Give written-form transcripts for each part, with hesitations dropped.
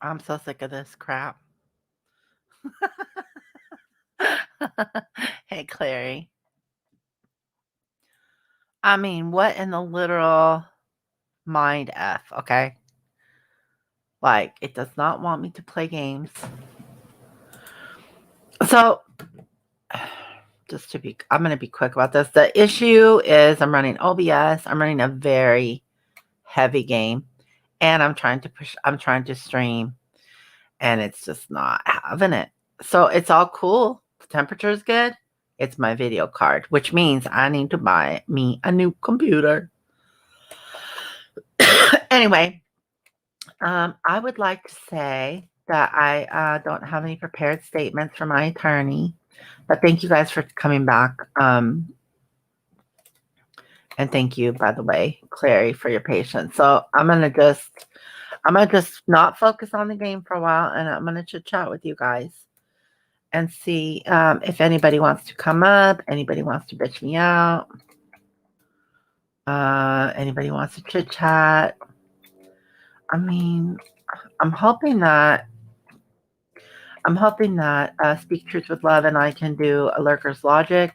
I'm so sick of this crap. Hey, Clary. I mean, what in the literal mind F, okay? Like, it does not want me to play games. So, I'm going to be quick about this. The issue is I'm running OBS. I'm running a very heavy game. And I'm trying to stream. And it's just not having it. So, it's all cool. The temperature is good. It's my video card, which means I need to buy me a new computer. Anyway, I would like to say that I don't have any prepared statements from my attorney, but thank you guys for coming back. And thank you, by the way, Clary, for your patience. So I'm gonna just not focus on the game for a while, and I'm gonna chit chat with you guys and see if anybody wants to come up, anybody wants to bitch me out, anybody wants to chit chat. I mean, I'm hoping that Speak Truth with Love and I can do a Lurker's Logic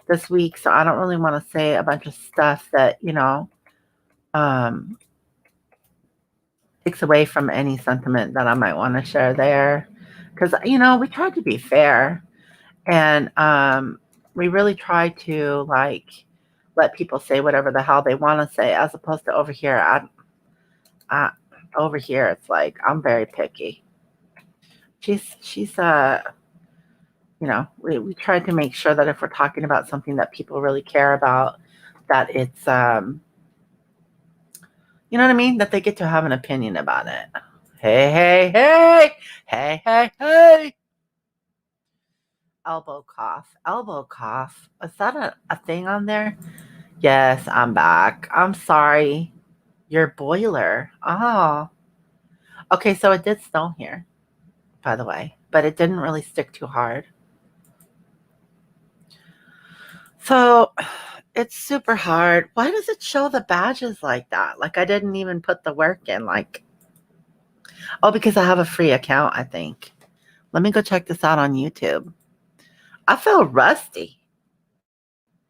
this week. So I don't really want to say a bunch of stuff that, takes away from any sentiment that I might want to share there. Because, we tried to be fair. And we really try to, let people say whatever the hell they want to say, as opposed to over here. Over here, it's like, I'm very picky. She's we tried to make sure that if we're talking about something that people really care about, that it's, you know what I mean? That they get to have an opinion about it. Hey, hey, hey, hey, hey, hey. Elbow cough. Is that a thing on there? Yes, I'm back. I'm sorry. Your boiler. Oh. Okay, so it did snow here, by the way, but it didn't really stick too hard. So it's super hard. Why does it show the badges like that? Like I didn't even put the work in. Because I have a free account, I think. Let me go check this out on YouTube. I feel rusty.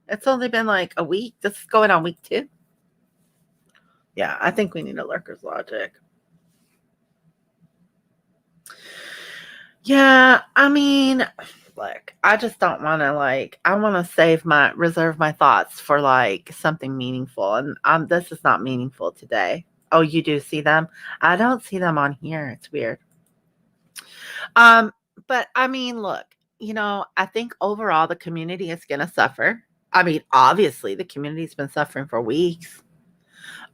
It's only been like a week. This is going on week 2. Yeah, I think we need a Lurker's Logic. Yeah, I mean, look, I just don't want to I want to reserve my thoughts for something meaningful. And this is not meaningful today. Oh, you do see them? I don't see them on here. It's weird. But I mean, look, I think overall the community is going to suffer. I mean, obviously the community's been suffering for weeks.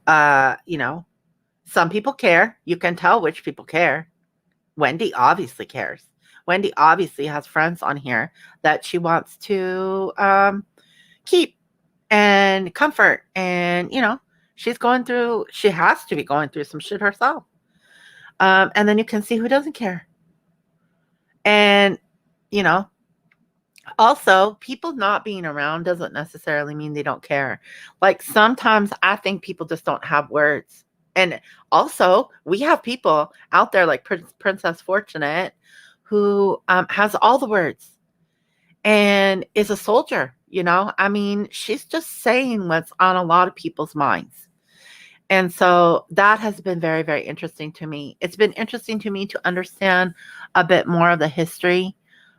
Some people care. You can tell which people care. Wendy obviously cares. Wendy obviously has friends on here that she wants to keep and comfort. And, she has to be going through some shit herself. And then you can see who doesn't care. And, also, people not being around doesn't necessarily mean they don't care. Like sometimes I think people just don't have words. And also, we have people out there like Princess Fortunate who has all the words and is a soldier, I mean, she's just saying what's on a lot of people's minds. And so that has been very, very interesting to me. It's been interesting to me to understand a bit more of the history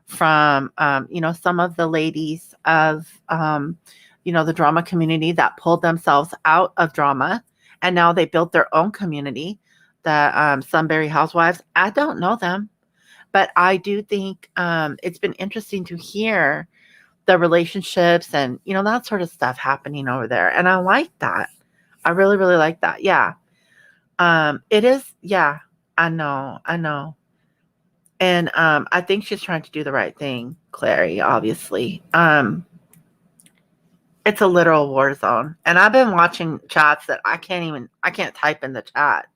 from, some of the ladies of, the drama community that pulled themselves out of drama. And now they built their own community, the Sunbury Housewives. I don't know them, but I do think it's been interesting to hear the relationships and, that sort of stuff happening over there. And I like that. I really, really like that. Yeah. It is. Yeah, I know. And I think she's trying to do the right thing, Clary, obviously. It's a literal war zone. And I've been watching chats that I can't type in the chat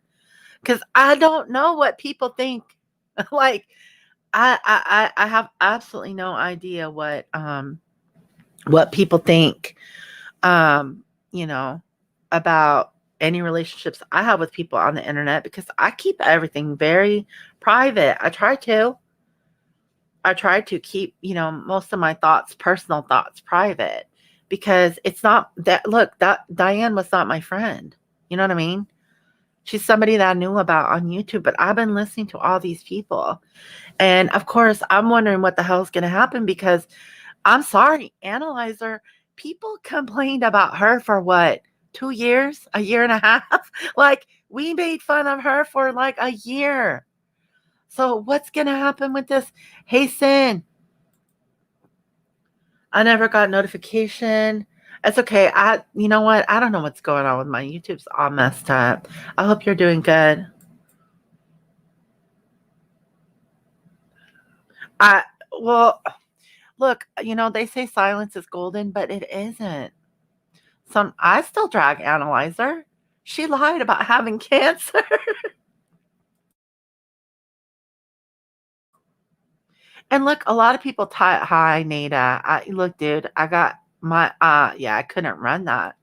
because I don't know what people think. Like I have absolutely no idea what people think, about any relationships I have with people on the internet because I keep everything very private. I try to keep, most of my thoughts, personal thoughts, private because it's not that, look, that Diane was not my friend. You know what I mean? She's somebody that I knew about on YouTube, but I've been listening to all these people. And of course, I'm wondering what the hell is going to happen because I'm sorry, Analyzer, people complained about her for what, 2 years, a year and a half? Like, we made fun of her for like a year. So what's going to happen with this? Hey, Sin, I never got notification. It's okay. You know what? I don't know what's going on with my YouTube's all messed up. I hope you're doing good. Well, look, they say silence is golden, but it isn't. I still drag Analyzer. She lied about having cancer. And look, a lot of people hi, Nada. Look, dude, I got my, yeah, I couldn't run that.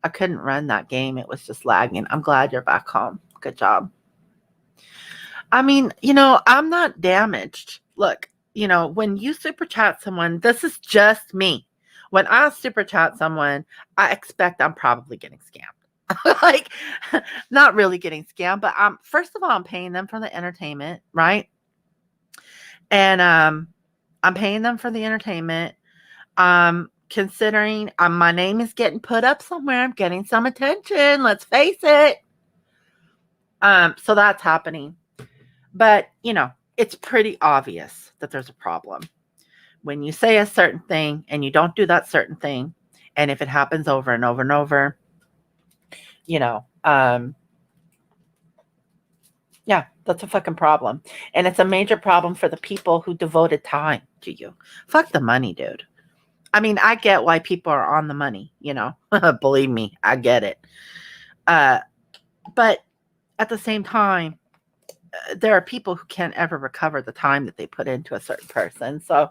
I couldn't run that game. It was just lagging. I'm glad you're back home. Good job. I mean, I'm not damaged. Look, when you super chat someone, this is just me. When I super chat someone, I expect I'm probably getting scammed. Like, not really getting scammed, but first of all, I'm paying them for the entertainment, right? And I'm paying them for the entertainment. Considering my name is getting put up somewhere, I'm getting some attention. Let's face it. So that's happening. But, it's pretty obvious that there's a problem. When you say a certain thing and you don't do that certain thing, and if it happens over and over and over, yeah, that's a fucking problem. And it's a major problem for the people who devoted time to you. Fuck the money, dude. I mean, I get why people are on the money, Believe me, I get it. But at the same time, there are people who can't ever recover the time that they put into a certain person. So,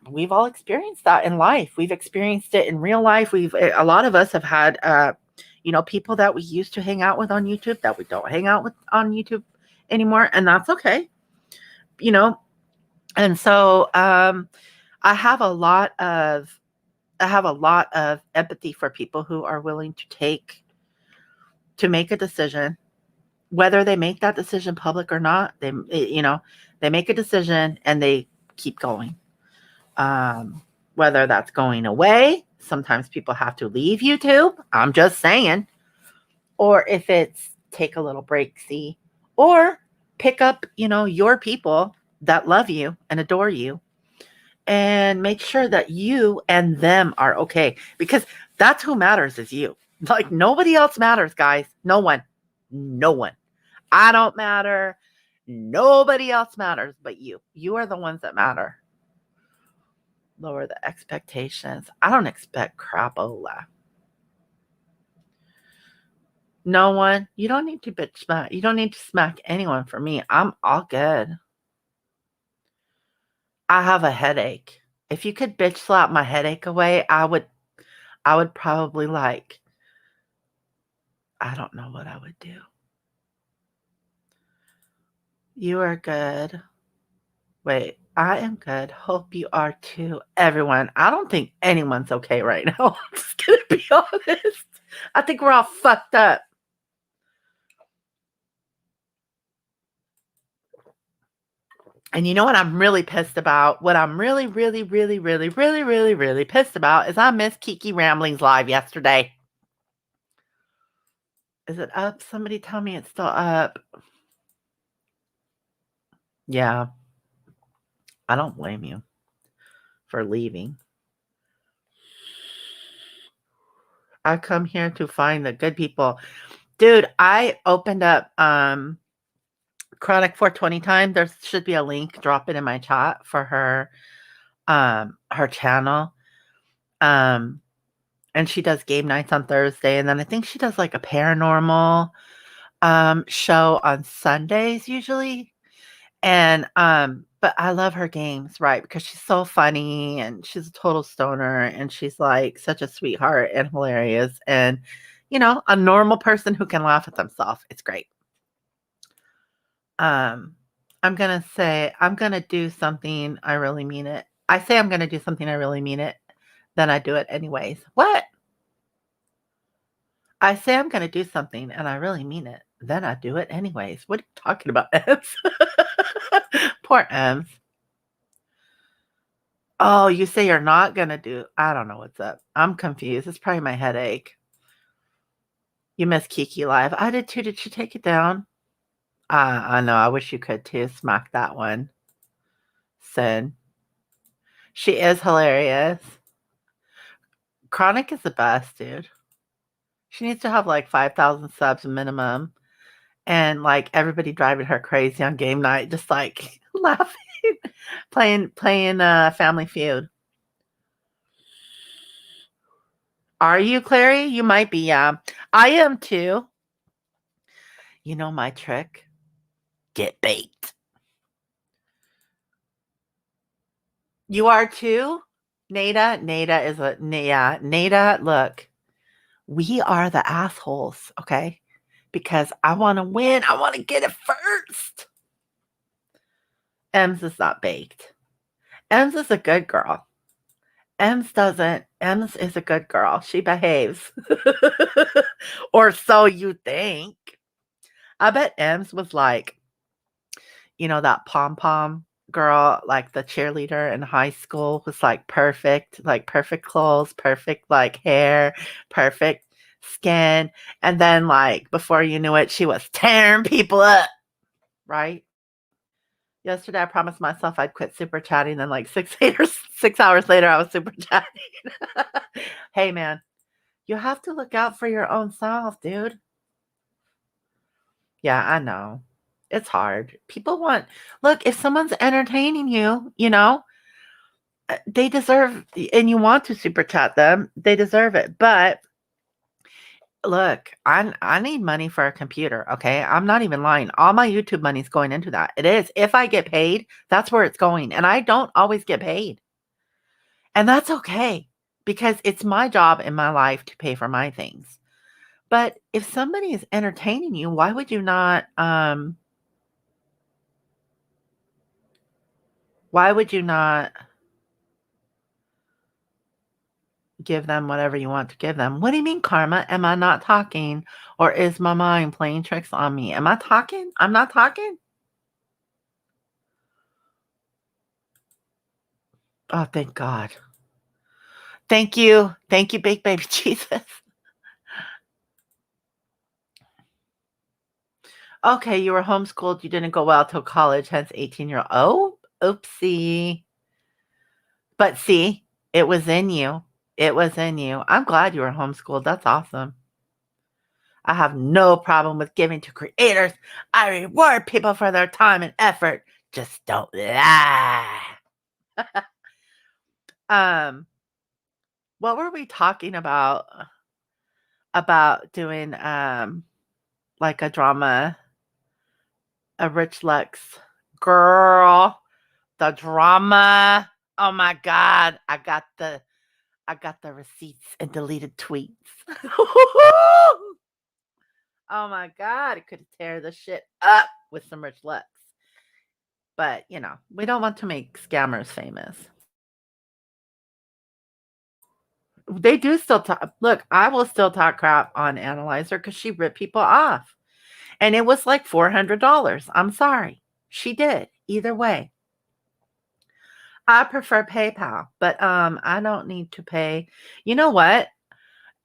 we've all experienced that in life. We've experienced it in real life. A lot of us have had, people that we used to hang out with on YouTube that we don't hang out with on YouTube anymore. And that's okay. And so, I have a lot of empathy for people who are willing to make a decision, whether they make that decision public or not. They make a decision and they keep going. Whether that's going away, sometimes people have to leave YouTube. I'm just saying. Or if it's take a little break, see, or pick up, your people that love you and adore you and make sure that you and them are okay, because that's who matters is you. Like, nobody else matters, guys. No one. I don't matter. Nobody else matters but you. You are the ones that matter. Lower the expectations. I don't expect crapola. No one. You don't need to bitch smack. You don't need to smack anyone for me. I'm all good. I have a headache. If you could bitch slap my headache away, I would probably I don't know what I would do. You are good. Wait, I am good. Hope you are too. Everyone, I don't think anyone's okay right now. I'm just going to be honest. I think we're all fucked up. And you know what I'm really pissed about? What I'm really, really, really, really, really, really, really pissed about is I missed Kiki Rambling's live yesterday. Is it up? Somebody tell me it's still up. Yeah. I don't blame you for leaving. I come here to find the good people. Dude, I opened up Chronic 420 time. There should be a link. Drop it in my chat for her channel. And she does game nights on Thursday, and then I think she does like a paranormal show on Sundays usually. And but I love her games, right? Because she's so funny and she's a total stoner and she's like such a sweetheart and hilarious. And a normal person who can laugh at themselves. It's great. Um, I'm gonna say I'm gonna do something. I really mean it. I say I'm gonna do something. I really mean it. Then I do it anyways. What? I say I'm gonna do something and I really mean it. Then I do it anyways. What are you talking about, Ems? Poor Ems. Oh, you say you're not gonna do. I don't know what's up. I'm confused. It's probably my headache. You missed Kiki Live. I did too. Did she take it down? I know. I wish you could too. Smack that one. Sin. She is hilarious. Chronic is the best, dude. She needs to have like 5,000 subs minimum. And like everybody driving her crazy on game night, just like laughing, playing Family Feud. Are you, Clary? You might be, yeah. I am too. You know my trick? Get baked. You are too? Nada is a, yeah, Nada, look, we are the assholes, okay? Because I want to win. I want to get it first. Ems is not baked. Ems is a good girl. Ems is a good girl. She behaves. Or so you think. I bet Ems was like, that pom-pom girl, like the cheerleader in high school was like perfect clothes, perfect like hair, perfect skin. And then like before you knew it, she was tearing people up. Right? Yesterday I promised myself I'd quit super chatting, then like 6 hours later I was super chatting. Hey man, you have to look out for your own self, dude. Yeah, I know. It's hard. Look, if someone's entertaining you, they deserve, and you want to super chat them, they deserve it. But look, I need money for a computer, okay? I'm not even lying. All my YouTube money's going into that. It is. If I get paid, that's where it's going. And I don't always get paid. And that's okay because it's my job in my life to pay for my things. But if somebody is entertaining you, why would you not give them whatever you want to give them? What do you mean, karma? Am I not talking? Or is my mind playing tricks on me? Am I talking? I'm not talking? Oh, thank God. Thank you. Thank you, big baby Jesus. Okay, you were homeschooled. You didn't go well till college, hence 18-year-old. Oh, oopsie. But see, it was in you. It was in you. I'm glad you were homeschooled. That's awesome. I have no problem with giving to creators. I reward people for their time and effort. Just don't lie. What were we talking about? About doing like a drama, a Rich Lux girl, the drama. Oh my God, I got the receipts and deleted tweets. Oh my God, it could tear the shit up with some Rich Lux. But, we don't want to make scammers famous. They do still talk. Look, I will still talk crap on Analyzer because she ripped people off. And it was like $400. I'm sorry. She did. Either way. I prefer PayPal, but I don't need to pay. You know what?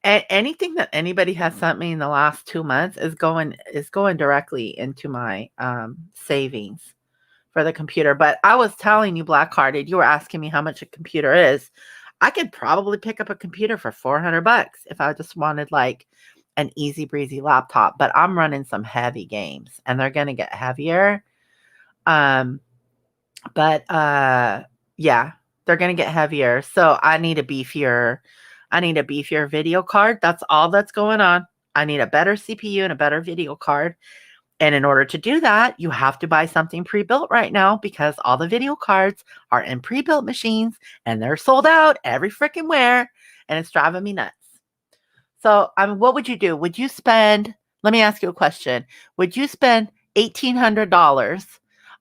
Anything that anybody has sent me in the last 2 months is going directly into my savings for the computer. But I was telling you, Blackhearted, you were asking me how much a computer is. I could probably pick up a computer for $400 if I just wanted like an easy breezy laptop. But I'm running some heavy games, and they're gonna get heavier. But yeah, they're gonna get heavier. So I need a beefier video card. That's all that's going on. I need a better CPU and a better video card. And in order to do that, you have to buy something pre-built right now because all the video cards are in pre-built machines and they're sold out every freaking where. And it's driving me nuts. So, what would you do? Would you spend, let me ask you a question. Would you spend $1,800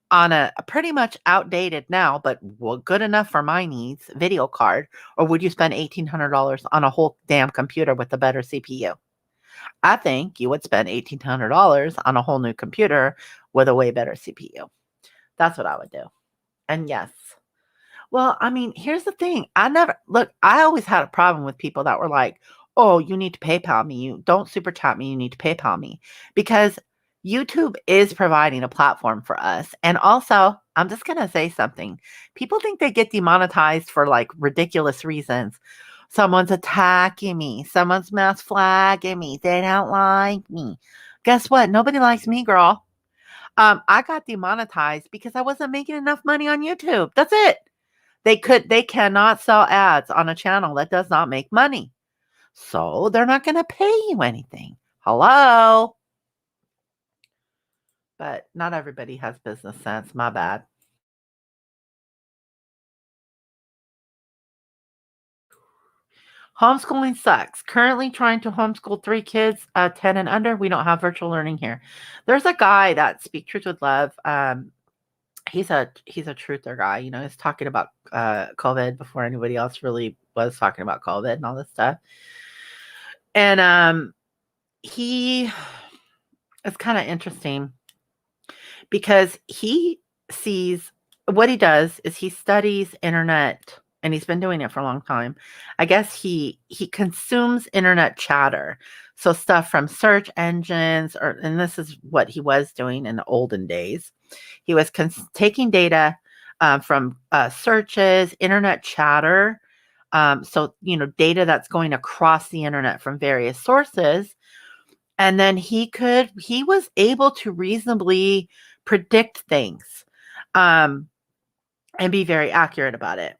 on a pretty much outdated now, but good enough for my needs video card? Or would you spend $1,800 on a whole damn computer with a better CPU? I think you would spend $1,800 on a whole new computer with a way better CPU. That's what I would do. And yes. Well, I mean, here's the thing. I always had a problem with people that were like, oh, you need to PayPal me. You don't super chat me. You need to PayPal me, because YouTube is providing a platform for us. And also, I'm just going to say something. People think they get demonetized for like ridiculous reasons. Someone's attacking me. Someone's mass flagging me. They don't like me. Guess what? Nobody likes me, girl. I got demonetized because I wasn't making enough money on YouTube. That's it. They cannot sell ads on a channel that does not make money. So they're not going to pay you anything. Hello? But not everybody has business sense. My bad. Homeschooling sucks. Currently trying to homeschool 3 kids, 10 and under. We don't have virtual learning here. There's a guy that Speak Truth with Love. He's a truther guy. You know, he's talking about COVID before anybody else really was talking about COVID and all this stuff. And he it's kind of interesting because he sees, what he does is he studies internet, and he's been doing it for a long time. I guess he consumes internet chatter. So stuff from search engines, and this is what he was doing in the olden days. He was taking data from searches, internet chatter. So, data that's going across the internet from various sources. And then he was able to reasonably predict things and be very accurate about it.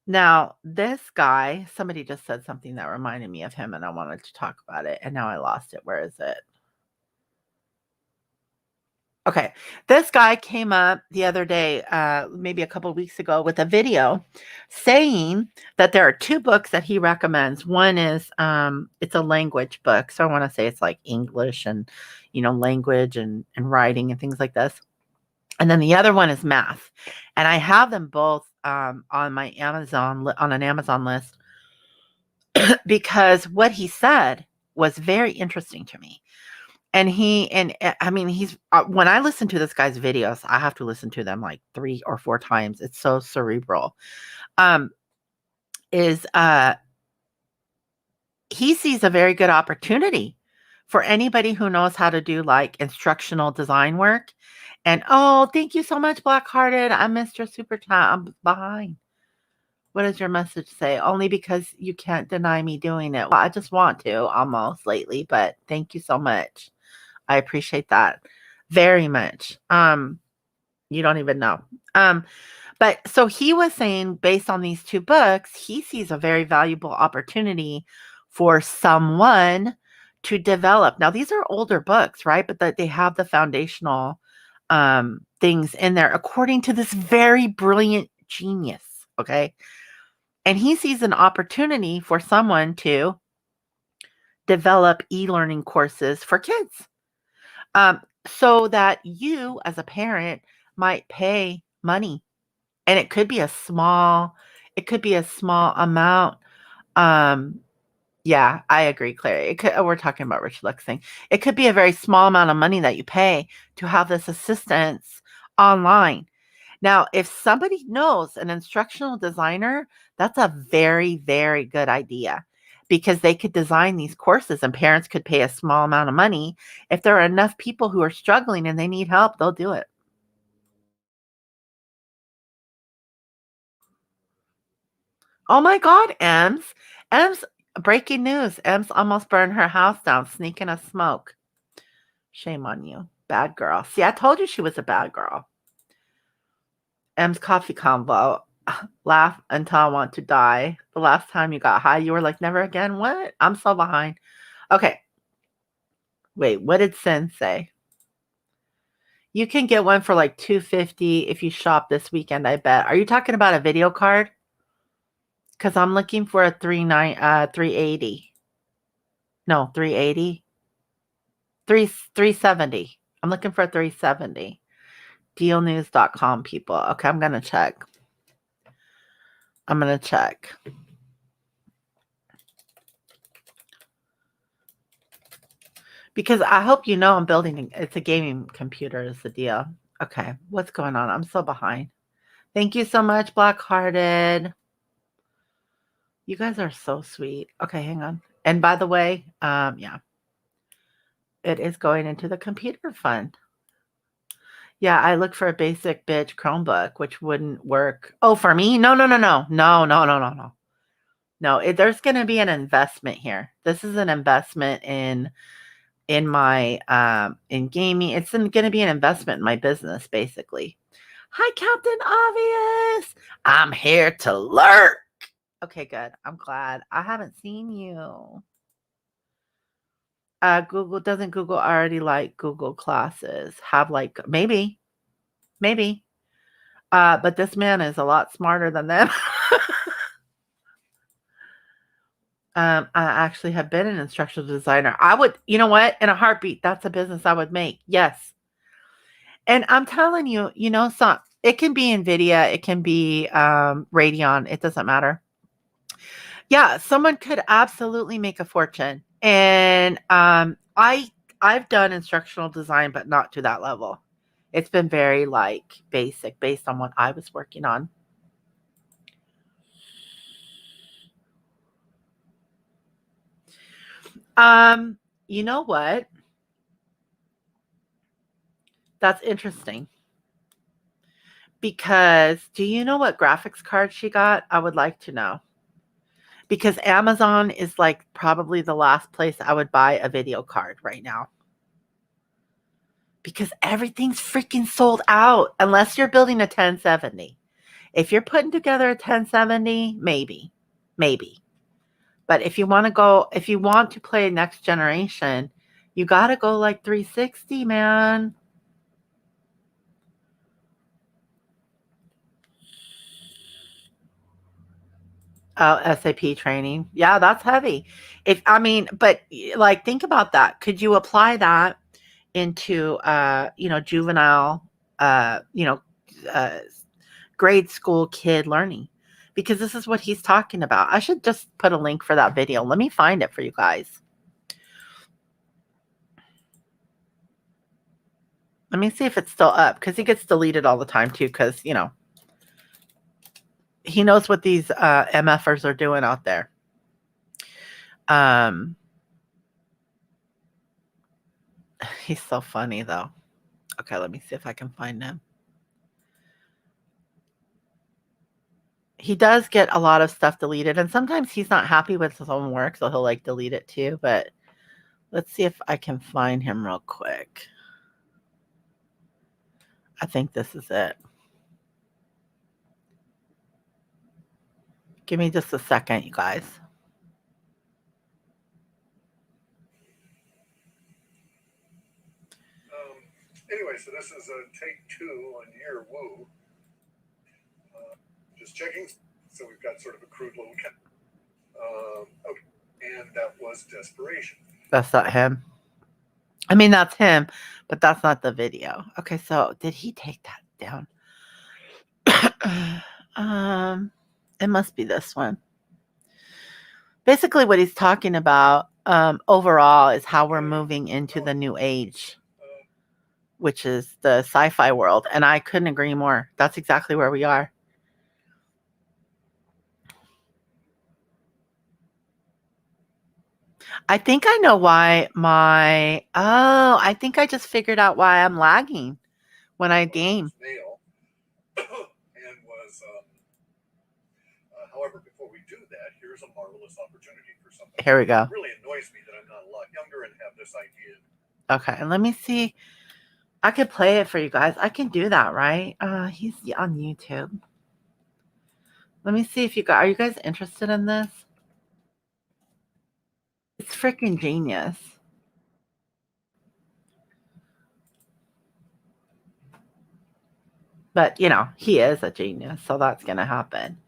Now, this guy, somebody just said something that reminded me of him, and I wanted to talk about it, and now I lost it. Where is it? Okay. This guy came up the other day, maybe a couple of weeks ago, with a video saying that there are 2 books that he recommends. One is, it's a language book. So I want to say it's like English and, language and writing and things like this. And then the other one is math. And I have them both on my on an Amazon list because what he said was very interesting to me. And I mean, he's when I listen to this guy's videos, I have to listen to them like 3 or 4 times. It's so cerebral. Is he sees a very good opportunity for anybody who knows how to do like instructional design work. And oh, thank you so much, Blackhearted. I missed your super chat. I'm behind. What does your message say? Only because you can't deny me doing it. Well, I just want to almost lately, but thank you so much. I appreciate that very much. You don't even know. But so he was saying, based on these 2 books, he sees a very valuable opportunity for someone to develop. Now, these are older books, right? But that they have the foundational things in there, according to this very brilliant genius. Okay. And he sees an opportunity for someone to develop e-learning courses for kids. So that you as a parent might pay money, and it could be a small amount. Yeah, I agree, Clary. We're talking about Rich Lux thing. It could be a very small amount of money that you pay to have this assistance online. Now, if somebody knows an instructional designer, that's a very, very good idea, because they could design these courses and parents could pay a small amount of money. If there are enough people who are struggling and they need help, they'll do it. Oh my God, Ems. Ems, breaking news. Ems almost burned her house down, sneaking a smoke. Shame on you. Bad girl. See, I told you she was a bad girl. M's coffee combo. Laugh until I want to die. The last time you got high, you were like, never again. What? I'm so behind. Okay. Wait, what did Sin say? You can get one for like $250 if you shop this weekend, I bet. Are you talking about a video card? Because I'm looking for a $380. No, 380. 370. I'm looking for 370. Dealnews.com people. Okay, I'm gonna check. Because I hope you know I'm building it's a gaming computer is the deal. Okay, what's going on? I'm so behind. Thank you so much, Blackhearted. You guys are so sweet. Okay, hang on. And by the way, yeah, it is going into the computer fund. Yeah, I looked for a basic bitch Chromebook, which wouldn't work. Oh, for me? No. No, there's going to be an investment here. This is an investment in my in gaming. It's going to be an investment in my business, basically. Hi, Captain Obvious. I'm here to lurk. Okay, good. I'm glad. I haven't seen you. Google already like Google classes? Have like maybe. But this man is a lot smarter than them. I actually have been an instructional designer. I would, you know what? In a heartbeat, that's a business I would make. Yes. And I'm telling you, it can be Nvidia, it can be Radeon. It doesn't matter. Yeah, someone could absolutely make a fortune. And I've done instructional design, but not to that level. It's been very like basic based on what I was working on. You know what? That's interesting. Because do you know what graphics card she got? I would like to know. Because Amazon is like probably the last place I would buy a video card right now. Because everything's freaking sold out unless you're building a 1070. If you're putting together a 1070, maybe. But if you want to play next generation, you got to go like 360, man. Oh, SAP training. Yeah, that's heavy. But like think about that. Could you apply that into juvenile uh, you know, uh grade school kid learning? Because this is what he's talking about. I should just put a link for that video. Let me find it for you guys. Let me see if it's still up because he gets deleted all the time too because, he knows what these MFers are doing out there. He's so funny though. Okay, let me see if I can find him. He does get a lot of stuff deleted, and sometimes he's not happy with his own work, so he'll like delete it too. But let's see if I can find him real quick. I think this is it. Give me just a second, you guys. Anyway, so this is a take 2 on Year Woo. Just checking. So we've got sort of a crude little okay. And that was Desperation. That's not him. I mean, that's him, but that's not the video. Okay, so did he take that down? It must be this one. Basically, what he's talking about overall is how we're moving into the new age, which is the sci-fi world. And I couldn't agree more. That's exactly where we are. I think I know why I think I just figured out why I'm lagging when I game. And was, however, before we do that, here's a marvelous opportunity for something. Here we go. It really annoys me that I'm not a lot younger and have this idea. Okay, and let me see. I could play it for you guys. I can do that, right? He's on YouTube. Let me see if are you guys interested in this? It's freaking genius. But, he is a genius, so that's going to happen.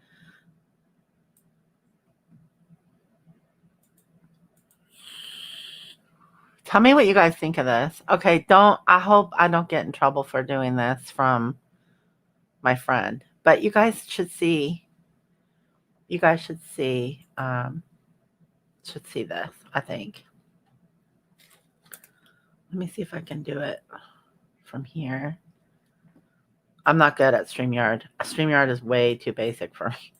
Tell me what you guys think of this. Okay, I hope I don't get in trouble for doing this from my friend. But you guys should see. You guys should see this. I think. Let me see if I can do it from here. I'm not good at StreamYard. StreamYard is way too basic for me.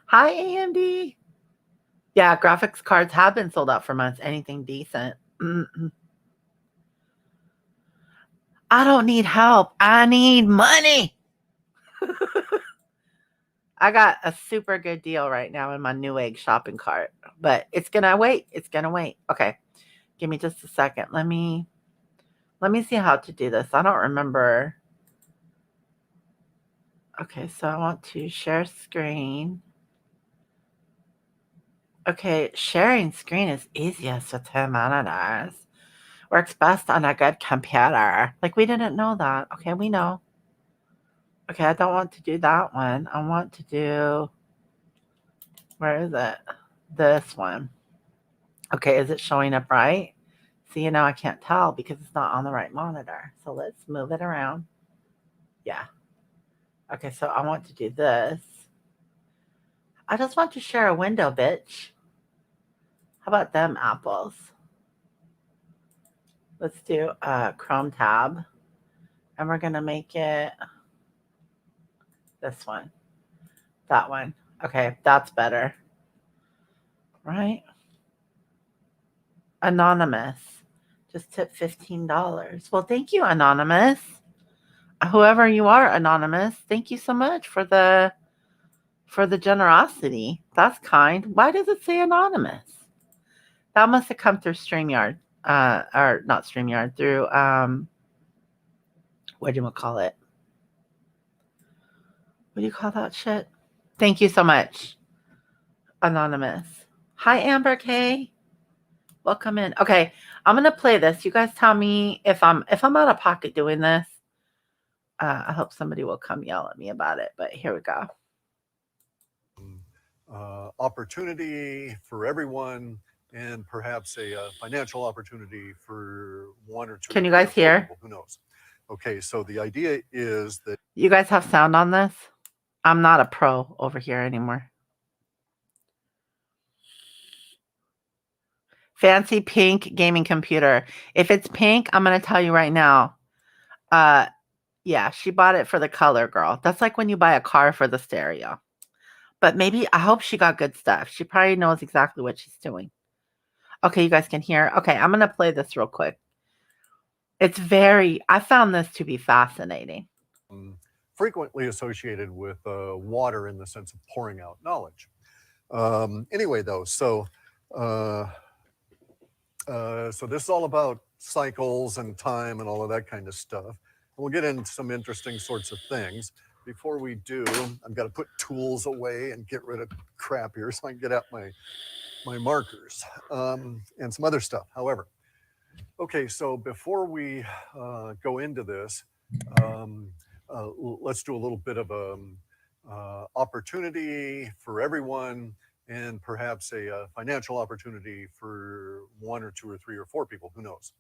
Hi, AMD. Yeah, graphics cards have been sold out for months. Anything decent. Mm-mm. I don't need help. I need money. I got a super good deal right now in my Newegg shopping cart, but it's gonna wait. It's gonna wait. Okay, give me just a second. Let me see how to do this. I don't remember. Okay, so I want to share screen. Okay, sharing screen is easiest with 10 monitors. Works best on a good computer. Like, we didn't know that. Okay, we know. Okay, I don't want to do that one. I want to do, where is it? This one. Okay, is it showing up right? See, now I can't tell because it's not on the right monitor. So let's move it around. Yeah. Okay, so I want to do this. I just want to share a window, bitch. How about them apples? Let's do a Chrome tab. And we're going to make it this one. That one. Okay, that's better. Right? Anonymous. Just tip $15. Well, thank you, Anonymous. Whoever you are, Anonymous, thank you so much for the generosity. That's kind. Why does it say Anonymous? That must have come through StreamYard. Or not StreamYard, through what do you call it? What do you call that shit? Thank you so much, Anonymous. Hi, Amber K. Welcome in. Okay, I'm gonna play this. You guys tell me if I'm out of pocket doing this. I hope somebody will come yell at me about it. But here we go. Opportunity for everyone, and perhaps a financial opportunity for one or two. Can you guys hear? People, who knows? Okay, so the idea is that you guys have sound on this. I'm not a pro over here anymore. Fancy pink gaming computer. If it's pink, I'm going to tell you right now. Yeah, she bought it for the color, girl. That's like when you buy a car for the stereo. But maybe, I hope she got good stuff. She probably knows exactly what she's doing. Okay, you guys can hear. Okay, I'm going to play this real quick. I found this to be fascinating. Frequently associated with water in the sense of pouring out knowledge. Anyway, though, so this is all about cycles and time and all of that kind of stuff. And we'll get into some interesting sorts of things. Before we do, I've got to put tools away and get rid of crap here so I can get out my markers and some other stuff. However, okay, so before we go into this, let's do a little bit of a opportunity for everyone, and perhaps a financial opportunity for one or two or three or four people, who knows.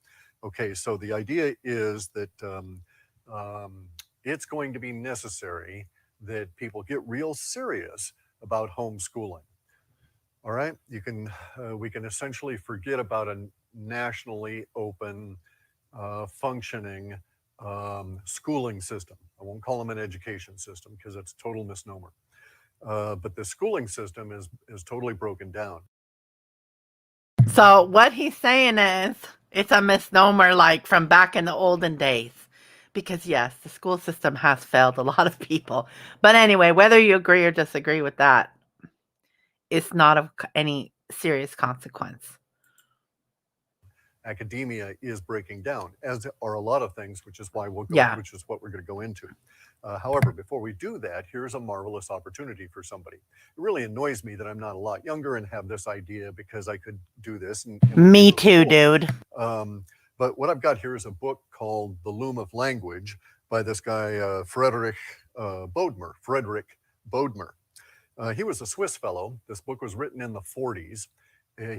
Okay, so the idea is that it's going to be necessary that people get real serious about homeschooling. All right, we can essentially forget about a nationally open, functioning schooling system. I won't call them an education system because it's a total misnomer. But the schooling system is totally broken down. So what he's saying is it's a misnomer, like from back in the olden days. Because yes, the school system has failed a lot of people. But anyway, whether you agree or disagree with that, it's not of any serious consequence. Academia is breaking down, as are a lot of things, which is why which is what we're going to go into. However, before we do that, here's a marvelous opportunity for somebody. It really annoys me that I'm not a lot younger and have this idea, because I could do this. Me too, dude. But what I've got here is a book called The Loom of Language by this guy, Frederick Bodmer. He was a Swiss fellow. This book was written in the 40s.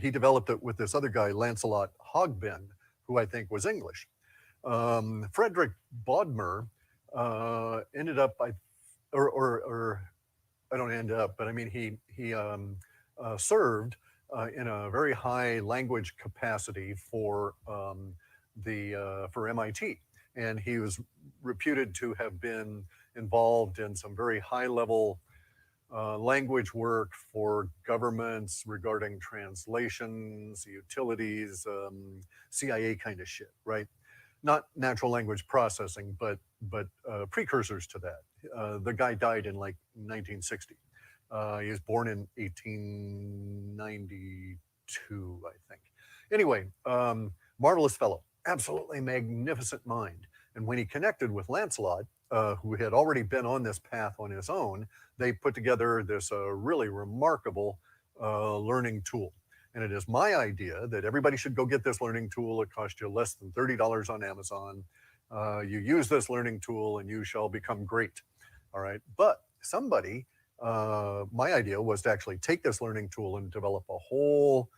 He developed it with this other guy, Lancelot Hogben, who I think was English. Frederick Bodmer ended up, or I don't end up, but I mean he served in a very high language capacity for MIT, and he was reputed to have been involved in some very high level language work for governments regarding translations, utilities, CIA kind of shit, right? Not natural language processing, but precursors to that. The guy died in like 1960. He was born in 1892, I think. Anyway, marvelous fellow, absolutely magnificent mind. And when he connected with Lancelot, who had already been on this path on his own, they put together this really remarkable learning tool. And it is my idea that everybody should go get this learning tool. It costs you less than $30 on Amazon. You use this learning tool and you shall become great. All right. But somebody, my idea was to actually take this learning tool and develop a whole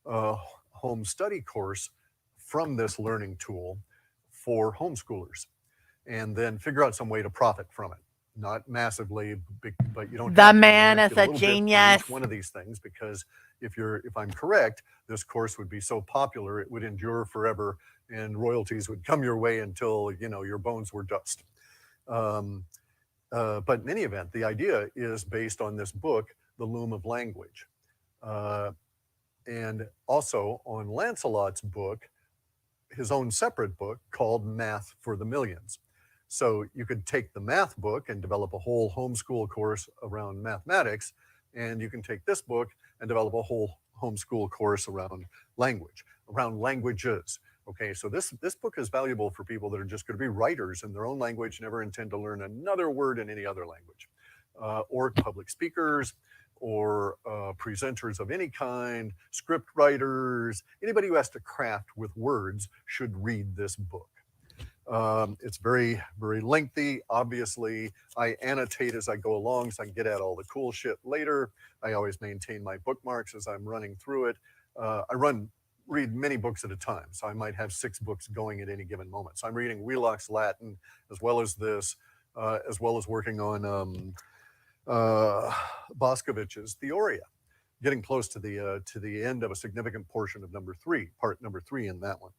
home study course from this learning tool for homeschoolers, and then figure out some way to profit from it. Not massively, but you don't The have to. You man just is get a a little bit for genius. each one of these things, because if I'm correct, this course would be so popular it would endure forever, and royalties would come your way until your bones were dust. But in any event, the idea is based on this book, The Loom of Language, and also on Lancelot's book, his own separate book called Math for the Millions. So you could take the math book and develop a whole homeschool course around mathematics, and you can take this book and develop a whole homeschool course around language, around languages. Okay, so this book is valuable for people that are just going to be writers in their own language, never intend to learn another word in any other language, or public speakers, or presenters of any kind, script writers, anybody who has to craft with words should read this book. It's very, very lengthy. Obviously, I annotate as I go along so I can get at all the cool shit later. I always maintain my bookmarks as I'm running through it. Read many books at a time, so I might have 6 books going at any given moment. So I'm reading Wheelock's Latin as well as this, as well as working on Boscovich's Theoria, getting close to the end of a significant portion of part number three in that one,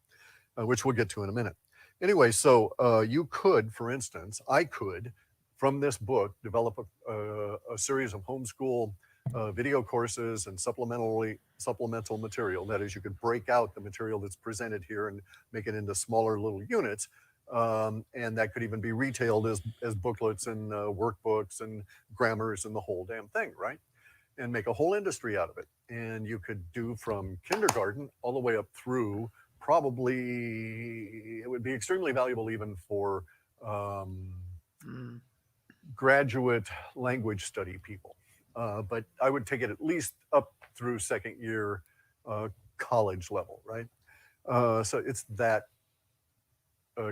which we'll get to in a minute. Anyway, so you could, for instance, I could, from this book, develop a series of homeschool video courses and supplemental material. That is, you could break out the material that's presented here and make it into smaller little units. And that could even be retailed as booklets and workbooks and grammars and the whole damn thing, right? And make a whole industry out of it. And you could do from kindergarten all the way up through, probably it would be extremely valuable even for graduate language study people. But I would take it at least up through second year college level, right? So it's that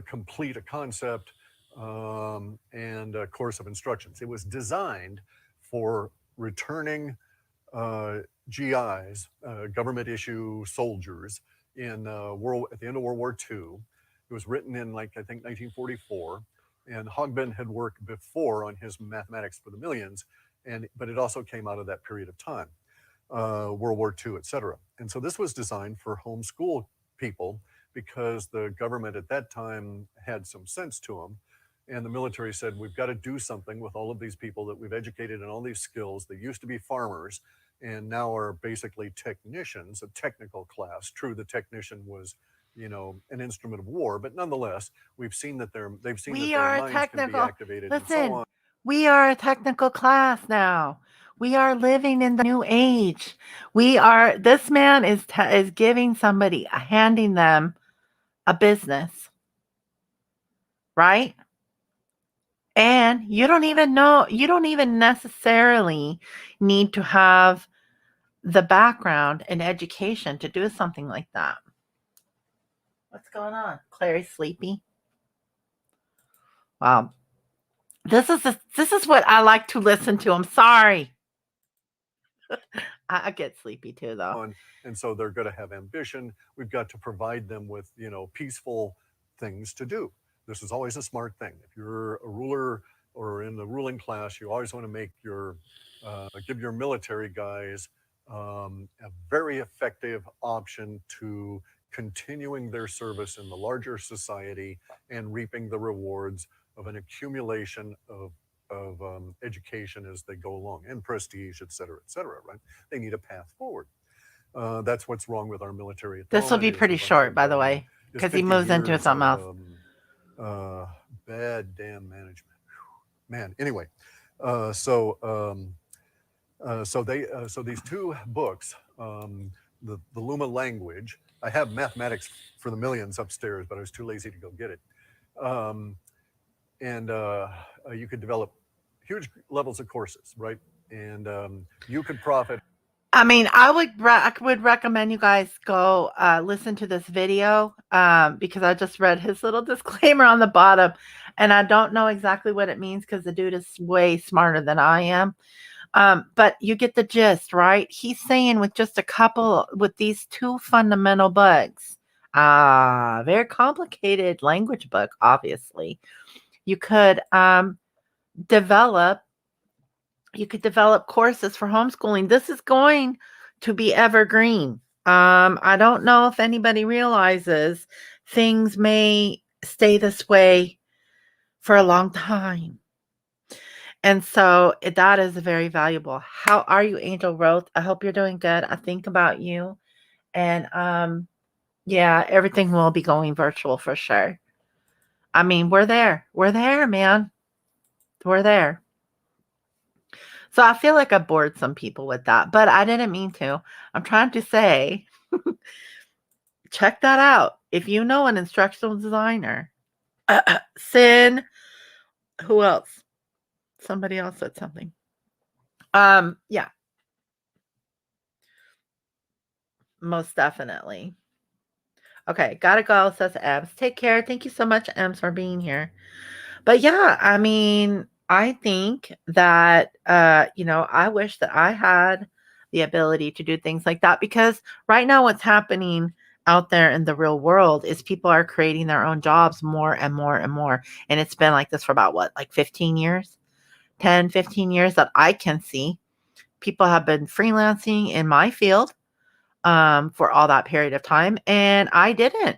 complete a concept and a course of instructions. It was designed for returning GIs, government issue soldiers, at the end of World War II. It was written in, like, I think 1944, and Hogben had worked before on his Mathematics for the Millions, but it also came out of that period of time, World War II, et cetera. And so this was designed for homeschool people, because the government at that time had some sense to them. And the military said, we've got to do something with all of these people that we've educated in all these skills. They used to be farmers and now are basically technicians, a technical class. True, the technician was, an instrument of war, but nonetheless, we've seen that they've seen that their minds can be activated and so on. We are a technical class now. We are living in the new age. This man is giving somebody, handing them a business, right? And you don't even necessarily need to have the background and education to do something like that. What's going on? Clary's sleepy. Wow. This is what I like to listen to. I'm sorry. I get sleepy too, though. And so they're going to have ambition. We've got to provide them with, peaceful things to do. This is always a smart thing. If you're a ruler or in the ruling class, you always want to give your military guys a very effective option to continuing their service in the larger society and reaping the rewards of an accumulation of education as they go along, and prestige, et cetera, right? They need a path forward. That's what's wrong with our military at the This will moment, be is pretty a bunch short, of by the way, is because he 50 moves into years something of else. bad damn management. Man, anyway, uh, so so these two books, the Luma language. I have mathematics for the millions upstairs, but I was too lazy to go get it. Um, and you could develop huge levels of courses, right? And you could profit. I mean, I would recommend you guys go listen to this video because I just read his little disclaimer on the bottom, and I don't know exactly what it means because the dude is way smarter than I am. But you get the gist, right? He's saying with these two fundamental books, very complicated language book, obviously, you could develop develop courses for homeschooling. This is going to be evergreen. I don't know if anybody realizes things may stay this way for a long time. And so that is very valuable. How are you, Angel Roth? I hope you're doing good. I think about you. And yeah, everything will be going virtual for sure. I mean, we're there. We're there, man. We're there. So I feel like I bored some people with that, but I didn't mean to. I'm trying to say, check that out. If you know an instructional designer, Sin, who else? Somebody else said something. Yeah, most definitely. Okay, gotta go, says Ems. Take care. Thank you so much, Ems, for being here. But yeah, I mean, I think that I wish that I had the ability to do things like that because right now what's happening out there in the real world is people are creating their own jobs more and more and more. And it's been like this for about what, like 15 years, 10, 15 years that I can see. People have been freelancing in my field for all that period of time. And I didn't.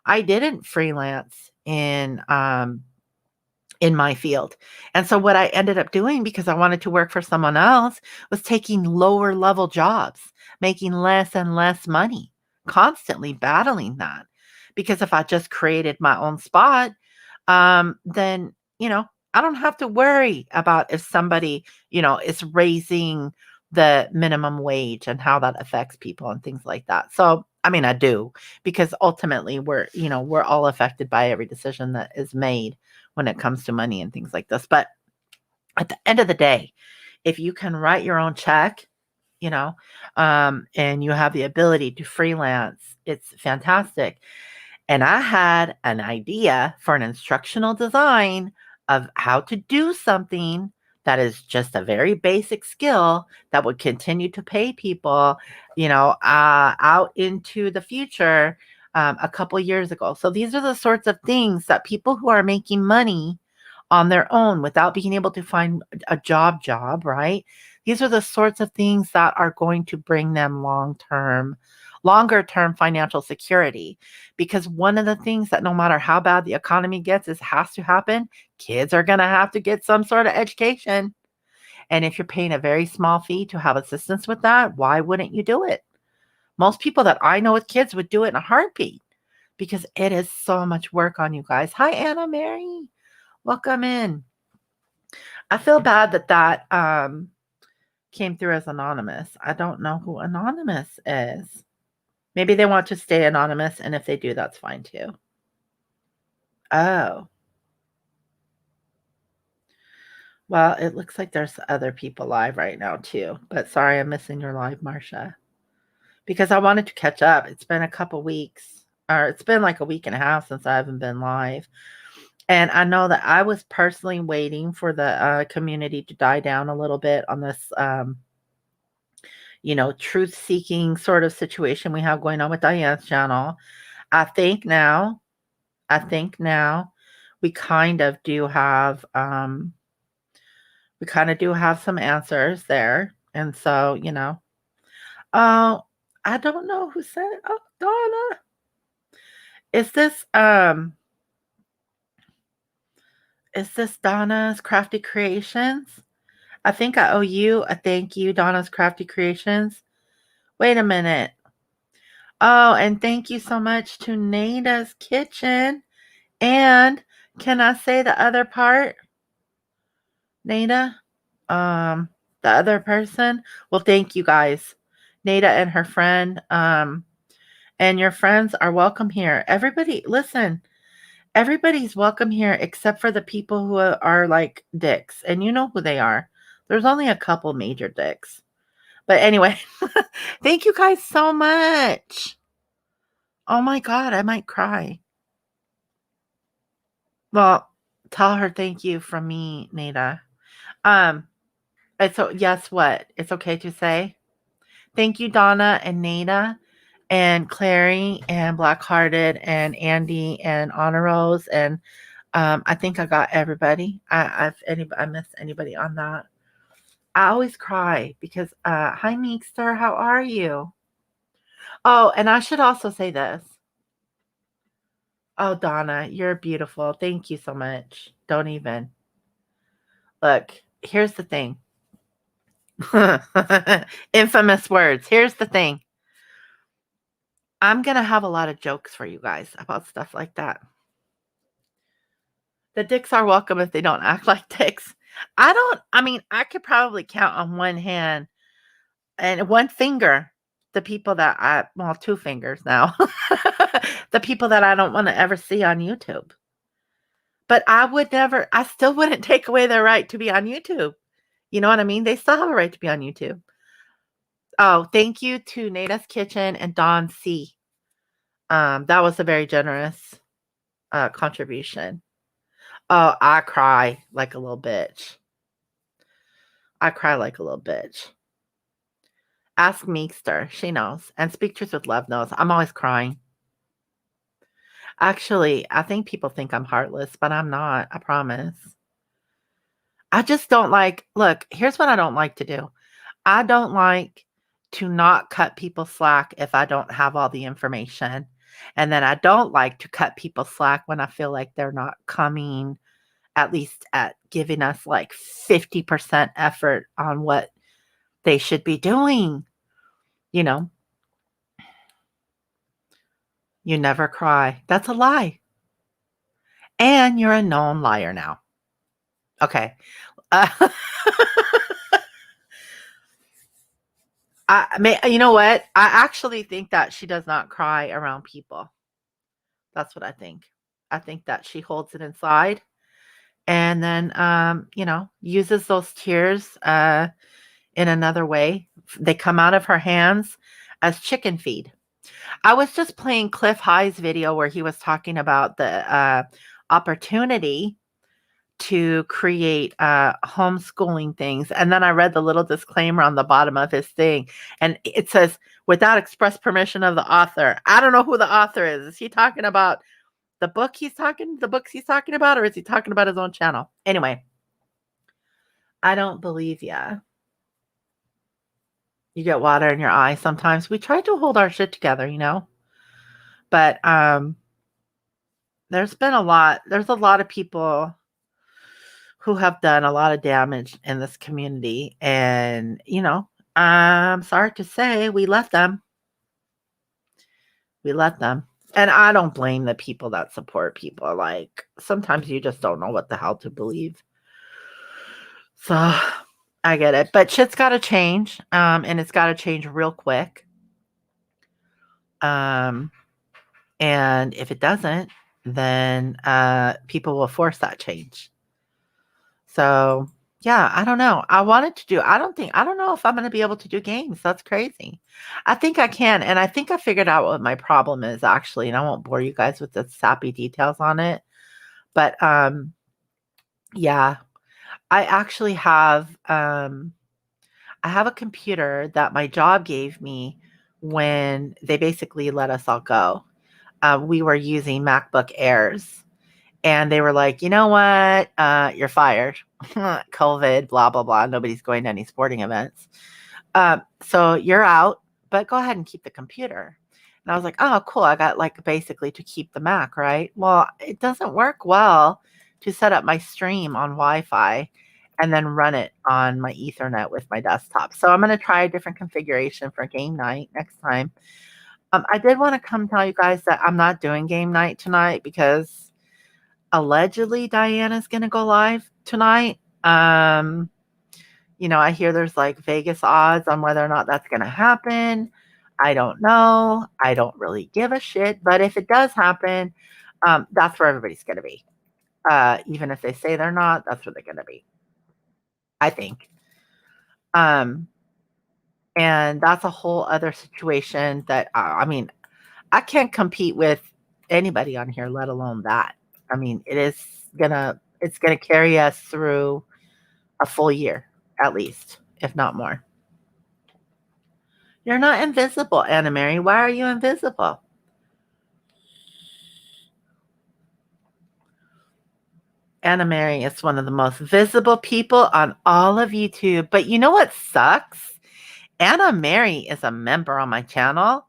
I didn't freelance in my field. And so what I ended up doing because I wanted to work for someone else was taking lower level jobs, making less and less money, constantly battling that. Because if I just created my own spot, then, I don't have to worry about if somebody, is raising the minimum wage and how that affects people and things like that. So, I mean, I do because ultimately we're all affected by every decision that is made when it comes to money and things like this. But at the end of the day, if you can write your own check, and you have the ability to freelance, it's fantastic. And I had an idea for an instructional design of how to do something that is just a very basic skill that would continue to pay people, out into the future a couple years ago. So these are the sorts of things that people who are making money on their own without being able to find a job, right? These are the sorts of things that are going to bring them longer term financial security. Because one of the things that no matter how bad the economy gets is has to happen, kids are going to have to get some sort of education. And if you're paying a very small fee to have assistance with that, why wouldn't you do it? Most people that I know with kids would do it in a heartbeat because it is so much work on you guys. Hi, Anna Mary. Welcome in. I feel bad that came through as anonymous. I don't know who anonymous is. Maybe they want to stay anonymous, and if they do, that's fine too. Oh. Well, it looks like there's other people live right now too. But sorry, I'm missing your live, Marcia. Because I wanted to catch up. It's been a couple weeks, or it's been like a week and a half since I haven't been live. And I know that I was personally waiting for the community to die down a little bit on this, truth seeking sort of situation we have going on with Diane's channel. I think now, I think now we kind of do have some answers there. And so, oh, I don't know who said it. Oh, Donna. Is this Donna's Crafty Creations? I think I owe you a thank you, Donna's Crafty Creations. Wait a minute. Oh, and thank you so much to Nada's Kitchen. And can I say the other part? Nada? Um, the other person? Well, thank you guys. Nada and her friend. And your friends are welcome here. Everybody, listen, everybody's welcome here except for the people who are like dicks. And you know who they are. There's only a couple major dicks. But anyway, thank you guys so much. Oh my God, I might cry. Well, tell her thank you from me, Nada. Um, so guess what? It's okay to say thank you, Donna and Nada and Clary and Blackhearted and Andy and Honor Rose and I think I got everybody. I missed anybody on that. I always cry because hi Meekster, how are you? Oh, and I should also say this. Oh, Donna, you're beautiful. Thank you so much. Don't even. Look, here's the thing. Infamous words. Here's the thing. I'm going to have a lot of jokes for you guys about stuff like that. The dicks are welcome if they don't act like dicks. I could probably count on one hand and one finger the people two fingers now, the people that I don't want to ever see on YouTube. But I still wouldn't take away their right to be on YouTube. You know what I mean? They still have a right to be on YouTube. Oh, thank you to Nada's Kitchen and Don C. That was a very generous contribution. Oh, I cry like a little bitch. I cry like a little bitch. Ask Meekster. She knows. And Speak Truth with Love knows. I'm always crying. Actually, I think people think I'm heartless, but I'm not. I promise. I just don't look, here's what I don't like to do. I don't like to not cut people slack if I don't have all the information. And then I don't like to cut people slack when I feel like they're not coming at least at giving us like 50% effort on what they should be doing. You know, you never cry. That's a lie. And you're a known liar now. Okay. You know what? I actually think that she does not cry around people. That's what I think. I think that she holds it inside and then, uses those tears in another way. They come out of her hands as chicken feed. I was just playing Cliff High's video where he was talking about the opportunity to create homeschooling things. And then I read the little disclaimer on the bottom of his thing. And it says, without express permission of the author. I don't know who the author is. Is he talking about the books he's talking about, or is he talking about his own channel? Anyway, I don't believe you. You get water in your eye sometimes. We try to hold our shit together, But there's a lot of people who have done a lot of damage in this community. And, I'm sorry to say we let them. We let them. And I don't blame the people that support people. Like, sometimes you just don't know what the hell to believe. So I get it. But shit's got to change. And it's got to change real quick. And if it doesn't, then people will force that change. So yeah, I don't know. I don't know if I'm going to be able to do games. That's crazy. I think I can. And I think I figured out what my problem is actually, and I won't bore you guys with the sappy details on it. But yeah, I actually have, I have a computer that my job gave me when they basically let us all go. We were using MacBook Airs, and they were like, you know what? You're fired. COVID, blah, blah, blah. Nobody's going to any sporting events. So you're out, but go ahead and keep the computer. And I was like, oh, cool. I got like basically to keep the Mac, right? Well, it doesn't work well to set up my stream on Wi-Fi and then run it on my Ethernet with my desktop. So I'm going to try a different configuration for game night next time. I did want to come tell you guys that I'm not doing game night tonight because allegedly Diana's going to go live tonight. I hear there's like Vegas odds on whether or not that's going to happen. I don't know. I don't really give a shit. But if it does happen, that's where everybody's going to be. Even if they say they're not, that's where they're going to be, I think. And that's a whole other situation that, I can't compete with anybody on here, let alone that. I mean, it's gonna carry us through a full year, at least, if not more. You're not invisible, Anna Mary. Why are you invisible? Anna Mary is one of the most visible people on all of YouTube. But you know what sucks? Anna Mary is a member on my channel.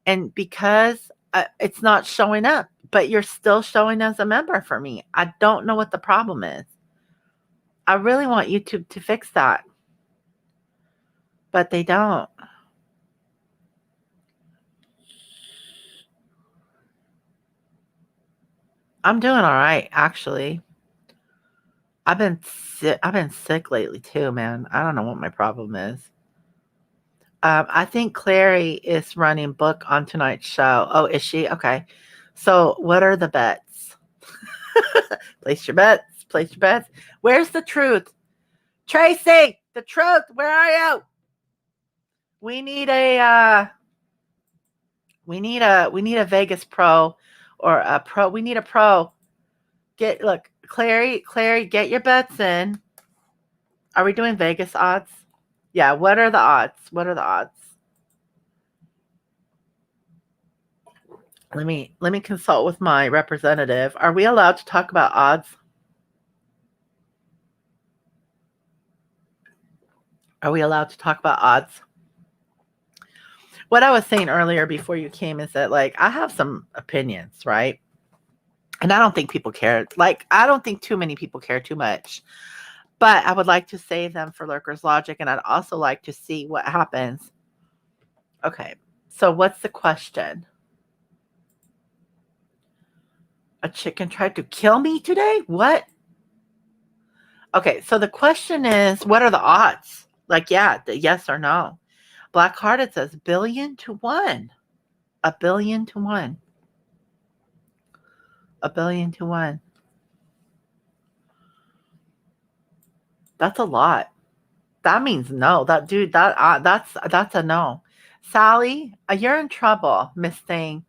And because it's not showing up, but you're still showing as a member for me. I don't know what the problem is. I really want YouTube to fix that. But they don't. I'm doing all right, actually. I've been sick lately too, man. I don't know what my problem is. I think Clary is running book on tonight's show. Oh, is she? Okay. So what are the bets? Place your bets. Place your bets. Where's the truth? Tracy, the truth. Where are you? We need a Vegas pro or a pro. We need a pro. Look, Clary, get your bets in. Are we doing Vegas odds? Yeah, what are the odds? What are the odds? Let me consult with my representative. Are we allowed to talk about odds? Are we allowed to talk about odds? What I was saying earlier before you came is that, like, I have some opinions, right? And I don't think people care. Like, I don't think too many people care too much. But I would like to save them for Lurker's Logic, and I'd also like to see what happens. Okay, so what's the question? A chicken tried to kill me today? What? Okay, so the question is, what are the odds? Like, yeah, the yes or no. Blackhearted says 1,000,000,000 to 1. 1,000,000,000 to 1. 1,000,000,000 to 1. That's a lot. That means no. That's a no. Sally, you're in trouble, Miss Thing.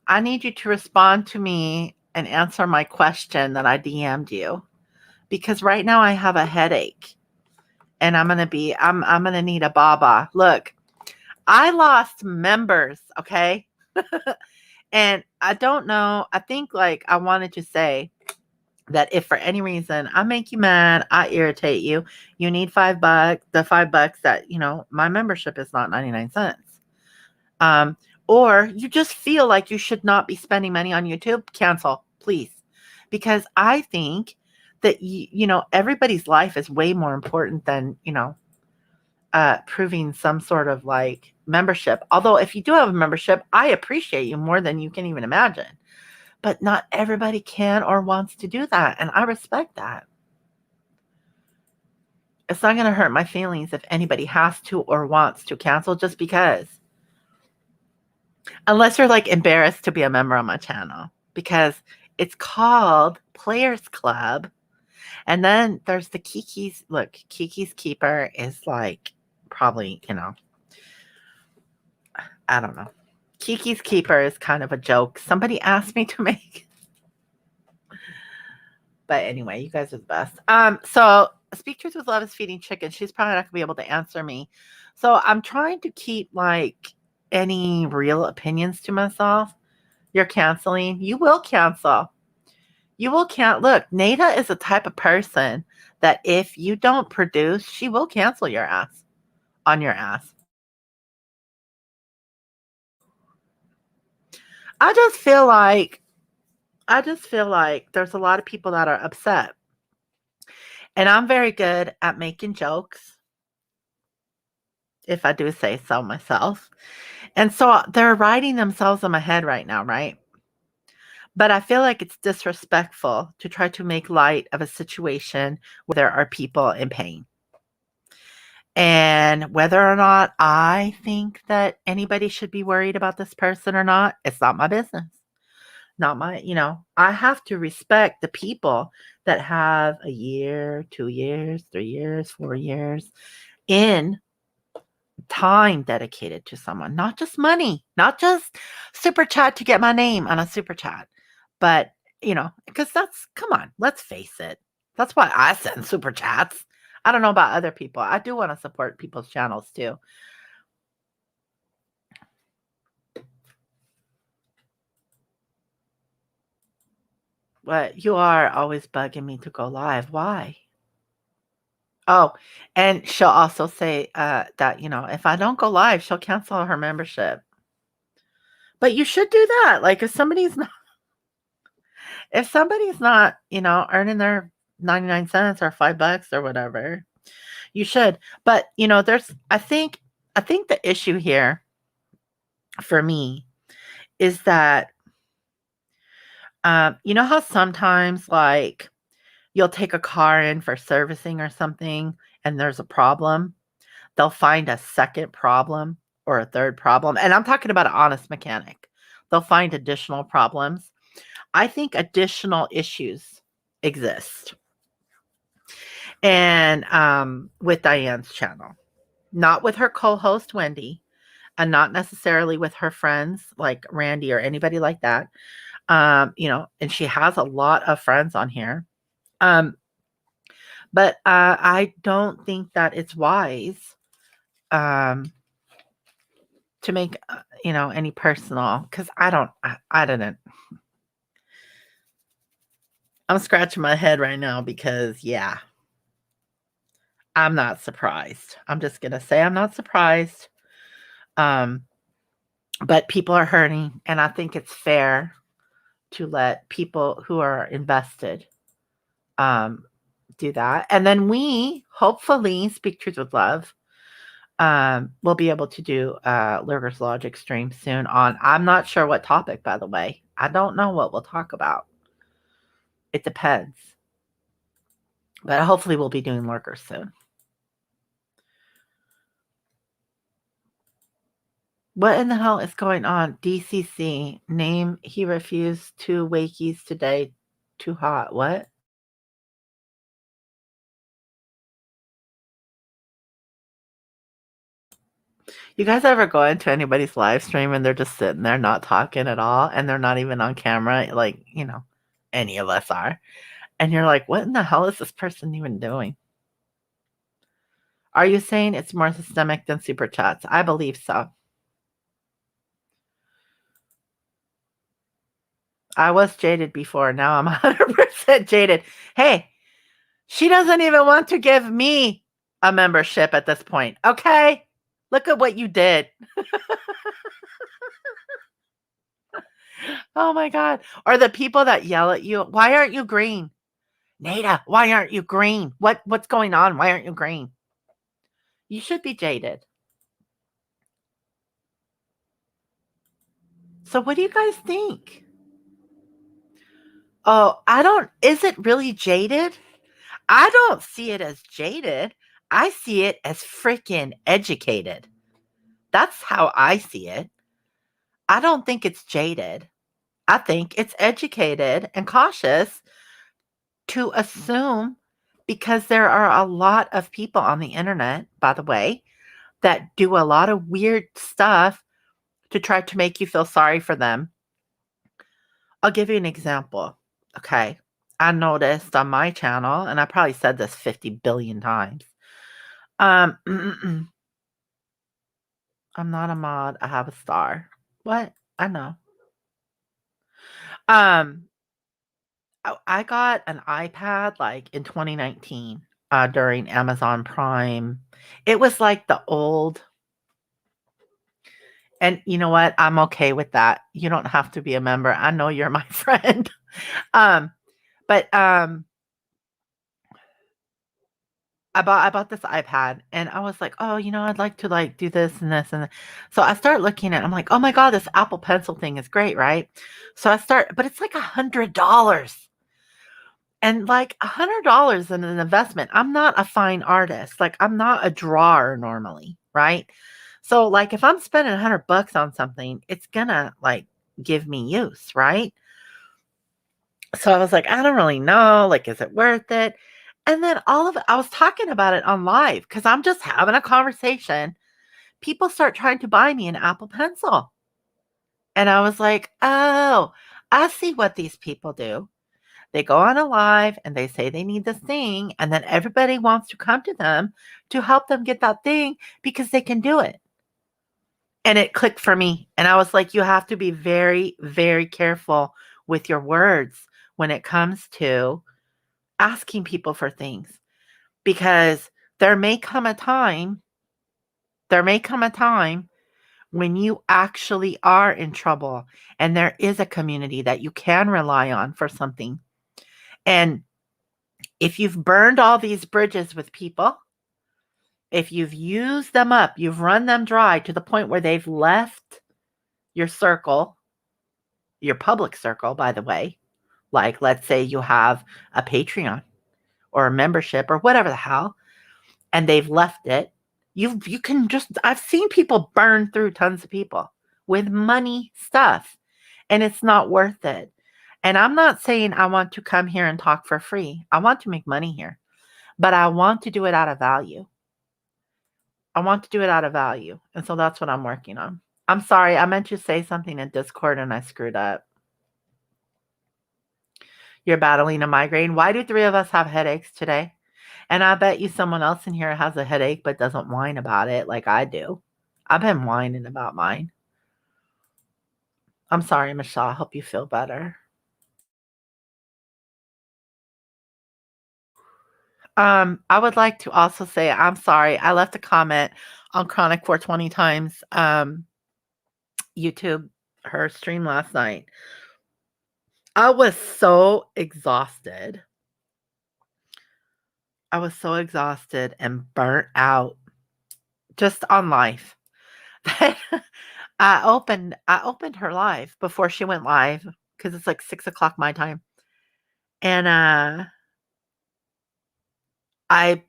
I need you to respond to me and answer my question that I DM'd you, because right now I have a headache and I'm gonna need a baba. Look, I lost members, okay? And I don't know. I think, like, I wanted to say that if for any reason I make you mad, I irritate you, you need $5, the $5 that, my membership is not 99 cents. Or you just feel like you should not be spending money on YouTube, cancel, please. Because I think that, everybody's life is way more important than, proving some sort of like membership. Although if you do have a membership, I appreciate you more than you can even imagine. But not everybody can or wants to do that. And I respect that. It's not going to hurt my feelings if anybody has to or wants to cancel just because. Unless you're like embarrassed to be a member on my channel, because it's called Players Club. And then there's the Kiki's. Look, Kiki's Keeper is like probably, I don't know. Kiki's Keeper is kind of a joke. Somebody asked me to make. But anyway, you guys are the best. So Speak Truth with Love is feeding chicken. She's probably not gonna be able to answer me. So I'm trying to keep like any real opinions to myself. You're canceling. You will cancel. You will can't look. Nada is the type of person that if you don't produce, she will cancel your ass on your ass. I just feel like there's a lot of people that are upset. And I'm very good at making jokes, if I do say so myself. And so they're writing themselves in my head right now, right? But I feel like it's disrespectful to try to make light of a situation where there are people in pain. And whether or not I think that anybody should be worried about this person or not, it's not my business. Not my, I have to respect the people that have a year, 2 years, 3 years, 4 years in time dedicated to someone, not just money, not just super chat to get my name on a super chat, but because come on, let's face it. That's why I send super chats. I don't know about other people. I do want to support people's channels too. But you are always bugging me to go live. Why? Oh, and she'll also say that, if I don't go live, she'll cancel her membership. But you should do that. Like if somebody's not, earning their 99 cents or $5 or whatever, you should. But, I think the issue here for me is that, you know how sometimes like you'll take a car in for servicing or something and there's a problem? They'll find a second problem or a third problem. And I'm talking about an honest mechanic. They'll find additional problems. I think additional issues exist. And with Diane's channel, not with her co-host Wendy, and not necessarily with her friends like Randy or anybody like that. And she has a lot of friends on here. But I don't think that it's wise to make any personal, because I didn't. I'm scratching my head right now because I'm not surprised. I'm just gonna say I'm not surprised. But people are hurting, and I think it's fair to let people who are invested do that. And then we hopefully Speak Truth with Love we'll be able to do Lurker's Logic stream soon on, I'm not sure what topic, by the way. I don't know what we'll talk about. It depends. But hopefully we'll be doing Lurker soon. What in the hell is going on? DCC, name, he refused 2 wakies today. Too hot. What? You guys ever go into anybody's live stream and they're just sitting there not talking at all and they're not even on camera, like, any of us are. And you're like, what in the hell is this person even doing? Are you saying it's more systemic than super chats? I believe so. I was jaded before. Now I'm 100% jaded. Hey, she doesn't even want to give me a membership at this point. Okay? Look at what you did. Oh my God. Or the people that yell at you, why aren't you green? Nada, why aren't you green? What's going on? Why aren't you green? You should be jaded. So what do you guys think? Oh, is it really jaded? I don't see it as jaded. I see it as freaking educated. That's how I see it. I don't think it's jaded. I think it's educated and cautious to assume, because there are a lot of people on the internet, by the way, that do a lot of weird stuff to try to make you feel sorry for them. I'll give you an example. Okay. I noticed on my channel, and I probably said this 50 billion times. Um, I'm not a mod. I have a star. What? I know. Um, I got an iPad like in 2019 during Amazon Prime. It was like the old, and you know what? I'm okay with that. You don't have to be a member. I know you're my friend. um, but I bought this iPad and I was like, "Oh, I'd like to like do this and this and that." So I start looking at it, I'm like, "Oh my God, this Apple Pencil thing is great, right?" So I start, but it's like $100. And like $100 in an investment. I'm not a fine artist. Like I'm not a drawer normally, right? So like if I'm spending $100 on something, it's gonna like give me use, right? So I was like, I don't really know. Like, is it worth it? And then all of it, I was talking about it on live because I'm just having a conversation. People start trying to buy me an Apple Pencil. And I was like, oh, I see what these people do. They go on a live and they say they need this thing, and then everybody wants to come to them to help them get that thing because they can do it. And it clicked for me. And I was like, you have to be very, very careful with your words when it comes to asking people for things because there may come a time, there may come a time when you actually are in trouble and there is a community that you can rely on for something. And if you've burned all these bridges with people, if you've used them up, you've run them dry to the point where they've left your circle, your public circle, by the way, like let's say you have a Patreon or a membership or whatever the hell, and they've left it, you can just I've seen people burn through tons of people with money stuff, and it's not worth it. And I'm not saying I want to come here and talk for free. I want to make money here, but I want to do it out of value. I want to do it out of value. And so that's what I'm working on. I'm sorry, I meant to say something in Discord and I screwed up. You're battling a migraine. Why do three of us have headaches today? And I bet you someone else in here has a headache but doesn't whine about it like I do. I've been whining about mine. I'm sorry, Michelle. I hope you feel better. I would like to also say I'm sorry. I left a comment on Chronic 420 times YouTube, her stream last night. I was so exhausted. I was so exhausted and burnt out just on life that I opened her live before she went live because it's like 6 o'clock my time. And I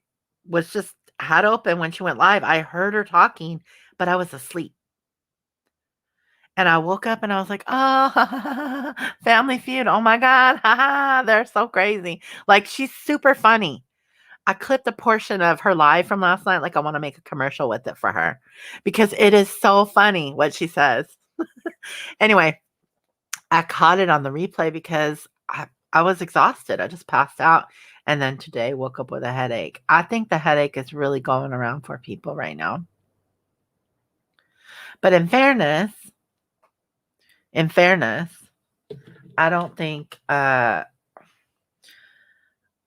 was just had open when she went live. I heard her talking, but I was asleep. And I woke up and I was like, oh, Family Feud. Oh my God. They're so crazy. Like she's super funny. I clipped a portion of her live from last night. Like I want to make a commercial with it for her because it is so funny what she says. Anyway, I caught it on the replay because I was exhausted. I just passed out. And then today woke up with a headache. I think the headache is really going around for people right now. But in fairness, I don't think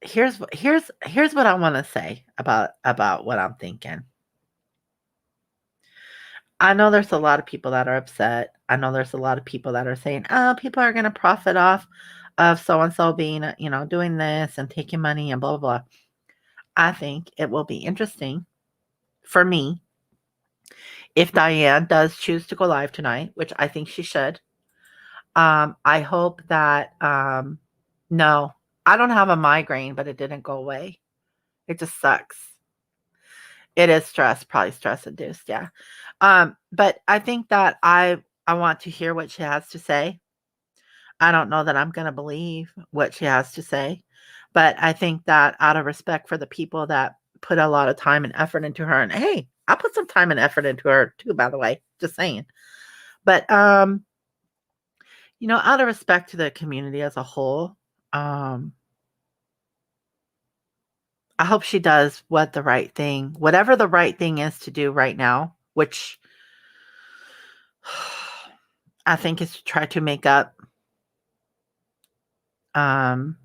here's what I want to say about what I'm thinking. I know there's a lot of people that are upset. I know there's a lot of people that are saying, "Oh, people are going to profit off of so and so being, doing this and taking money and blah blah blah." I think it will be interesting for me if Diane does choose to go live tonight, which I think she should. I hope that no, I don't have a migraine, but it didn't go away. It just sucks. It is stress, probably stress induced, yeah. But I think that I want to hear what she has to say. I don't know that I'm going to believe what she has to say, but I think that out of respect for the people that put a lot of time and effort into her, and hey, I put some time and effort into her too, by the way, just saying. But out of respect to the community as a whole, I hope she does whatever the right thing is to do right now, which I think is to um,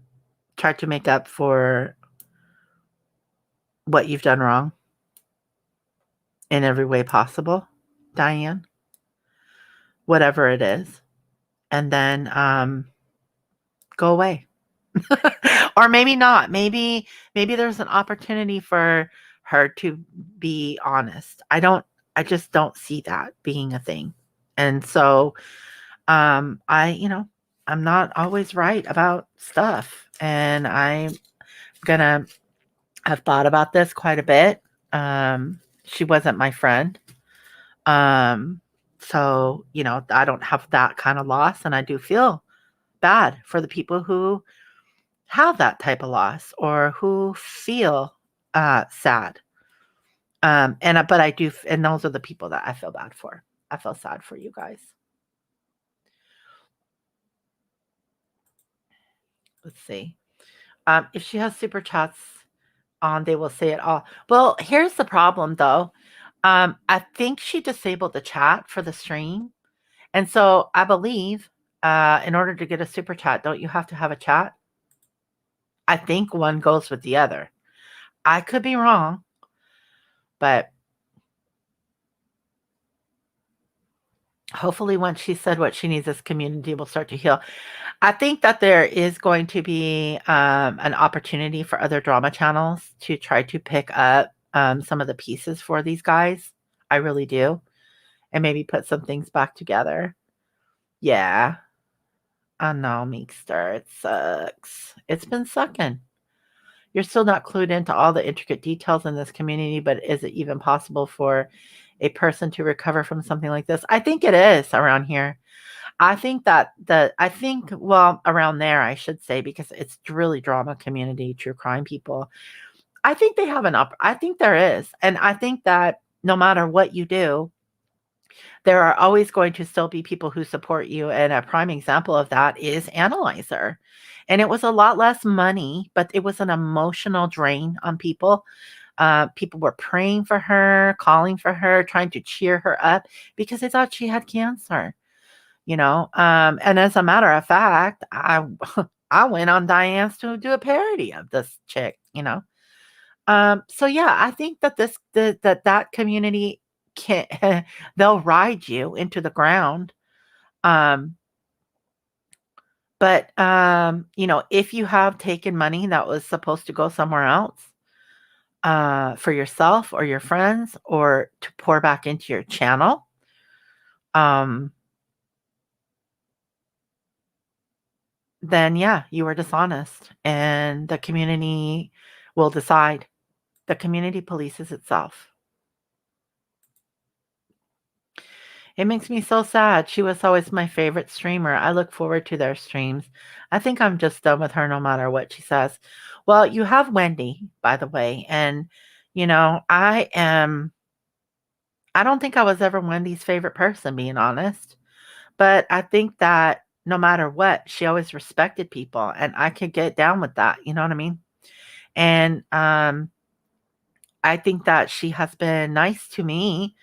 try to make up for what you've done wrong in every way possible, Diane, whatever it is, and then go away. Or maybe not. Maybe there's an opportunity for her to be honest. I just don't see that being a thing. And so I'm not always right about stuff, and I'm gonna have thought about this quite a bit. She wasn't my friend. Um so, I don't have that kind of loss, and I do feel bad for the people who have that type of loss or who feel sad. But I do, and those are the people that I feel bad for. I feel sad for you guys. Let's see. If she has super chats on, they will say it all. Well, here's the problem though. I think she disabled the chat for the stream. And so I believe in order to get a super chat, don't you have to have a chat? I think one goes with the other. I could be wrong, but hopefully once she said what she needs, this community will start to heal. I think that there is going to be an opportunity for other drama channels to try to pick up some of the pieces for these guys. I really do. And maybe put some things back together. Yeah. I know, Meekster. It sucks. It's been sucking. You're still not clued into all the intricate details in this community, but is it even possible for a person to recover from something like this? I think it is around here. Well, around there, I should say, because it's really drama community, true crime people. I think they have I think there is. And I think that no matter what you do, there are always going to still be people who support you. And a prime example of that is Analyzer. And it was a lot less money, but it was an emotional drain on people. People were praying for her, calling for her, trying to cheer her up because they thought she had cancer. And as a matter of fact, I went on Diane's to do a parody of this chick. So yeah, I think that that community can they'll ride you into the ground. Um, but if you have taken money that was supposed to go somewhere else, for yourself or your friends or to pour back into your channel, um, then yeah, you were dishonest, and the community will decide. The community polices itself. It makes me so sad. She was always my favorite streamer. I look forward to their streams. I think I'm just done with her no matter what she says. Well, you have Wendy, by the way, and I don't think I was ever Wendy's favorite person, being honest. But I think that no matter what, she always respected people, and I could get down with that. You know what I mean? And I think that she has been nice to me,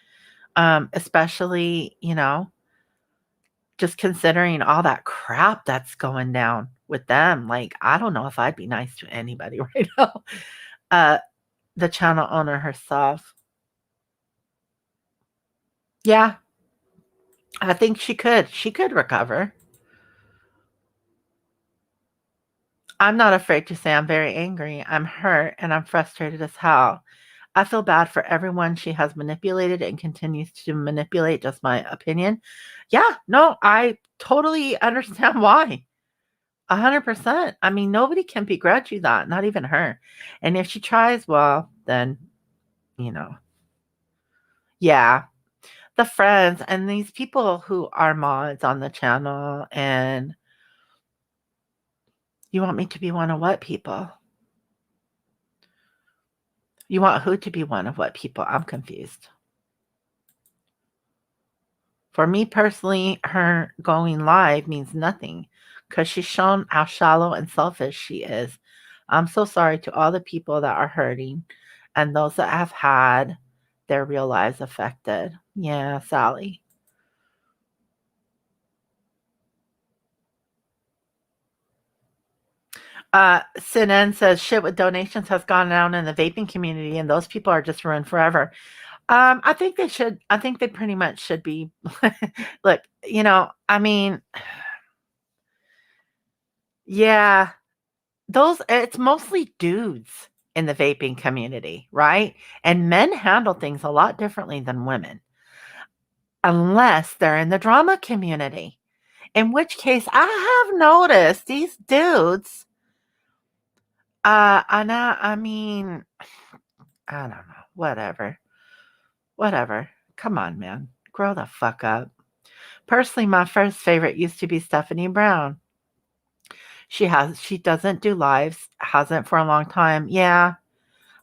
especially, just considering all that crap that's going down with them. Like, I don't know if I'd be nice to anybody right now. Uh, the channel owner herself. Yeah, I think she could. She could recover. I'm not afraid to say I'm very angry. I'm hurt and I'm frustrated as hell. I feel bad for everyone she has manipulated and continues to manipulate, just my opinion. Yeah, no, I totally understand why. 100%. I mean, nobody can begrudge you that, not even her. And if she tries, well, then, you know, yeah, the friends and these people who are mods on the channel. And you want me to be one of what people? You want who to be one of what people? I'm confused. For me personally, her going live means nothing because she's shown how shallow and selfish she is. I'm so sorry to all the people that are hurting and those that have had their real lives affected. Yeah, Sally. Sinen says shit with donations has gone down in the vaping community, and those people are just ruined forever. I think they should. I think they pretty much should be. Look, I mean, yeah, it's mostly dudes in the vaping community, right? And men handle things a lot differently than women, unless they're in the drama community. In which case, I have noticed these dudes. I mean, I don't know. Whatever. Come on, man. Grow the fuck up. Personally, my first favorite used to be Stephanie Brown. She doesn't do lives, hasn't for a long time. Yeah,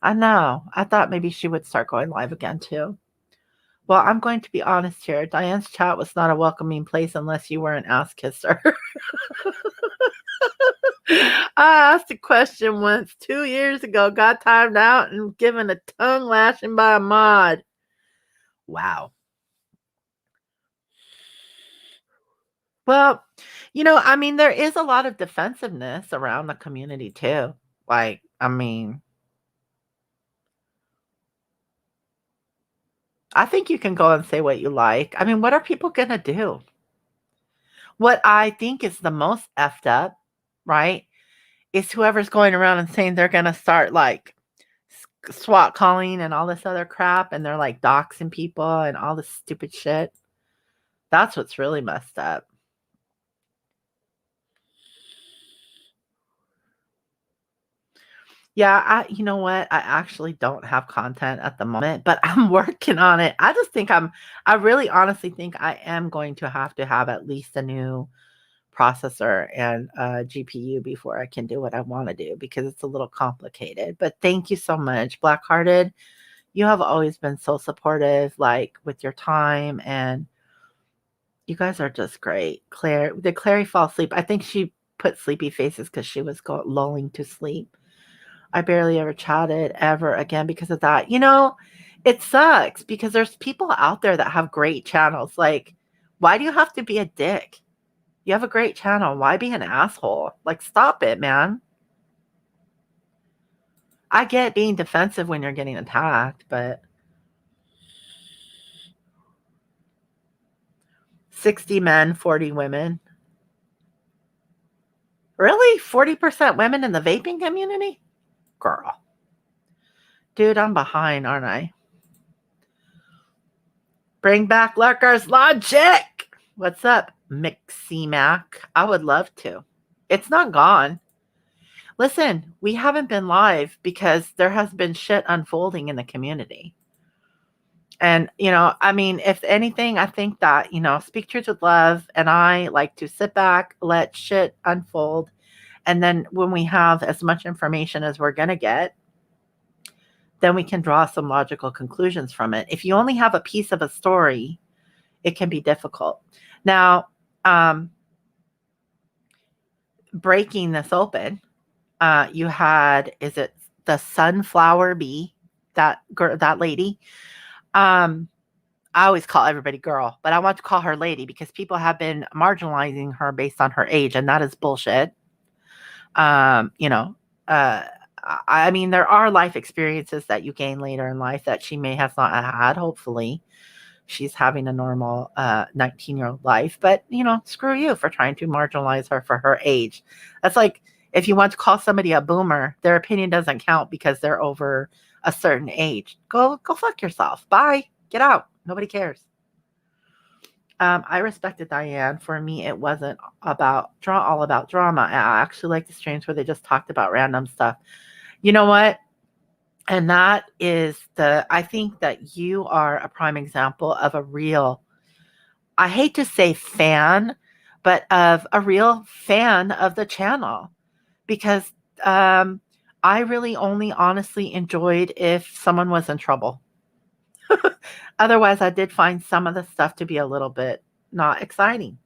I know. I thought maybe she would start going live again too. Well, I'm going to be honest here. Diane's chat was not a welcoming place unless you were an ass kisser. I asked a question once 2 years ago, got timed out, and given a tongue lashing by a mod. Wow. Well, I mean, there is a lot of defensiveness around the community too. Like, I mean, I think you can go and say what you like. I mean, what are people going to do? What I think is the most effed up, right, is whoever's going around and saying they're going to start like SWAT calling and all this other crap, and they're like doxing people and all this stupid shit. That's what's really messed up. Yeah, you know what? I actually don't have content at the moment, but I'm working on it. I really honestly think I am going to have at least a new processor and a GPU before I can do what I want to do because it's a little complicated. But thank you so much, Blackhearted. You have always been so supportive, like with your time, and you guys are just great. Did Clary fall asleep? I think she put sleepy faces because she was lulling to sleep. I barely ever chatted ever again because of that. It sucks because there's people out there that have great channels. Like, why do you have to be a dick? You have a great channel. Why be an asshole? Like, stop it, man. I get being defensive when you're getting attacked, but 60 men, 40 women. Really? 40% women in the vaping community? Girl. Dude, I'm behind, aren't I? Bring back Lurker's Logic. What's up, Mixie Mac? I would love to. It's not gone. Listen, we haven't been live because there has been shit unfolding in the community. And, I mean, if anything, I think that, Speak Truth with Love and I like to sit back, let shit unfold. And then when we have as much information as we're going to get, then we can draw some logical conclusions from it. If you only have a piece of a story, it can be difficult. Now, breaking this open, you had, is it the Sunflower Bee, that lady? I always call everybody girl, but I want to call her lady because people have been marginalizing her based on her age, and that is bullshit. You know, I mean, there are life experiences that you gain later in life that she may have not had. Hopefully, she's having a normal 19-year-old life, but screw you for trying to marginalize her for her age. That's like if you want to call somebody a boomer, their opinion doesn't count because they're over a certain age. Go fuck yourself. Bye. Get out. Nobody cares. I respected Diane. For me, it wasn't all about drama. I actually like the streams where they just talked about random stuff. You know what? And that is I think that you are a prime example of a real, I hate to say fan, but of a real fan of the channel. Because I really only honestly enjoyed if someone was in trouble. Otherwise, I did find some of the stuff to be a little bit not exciting.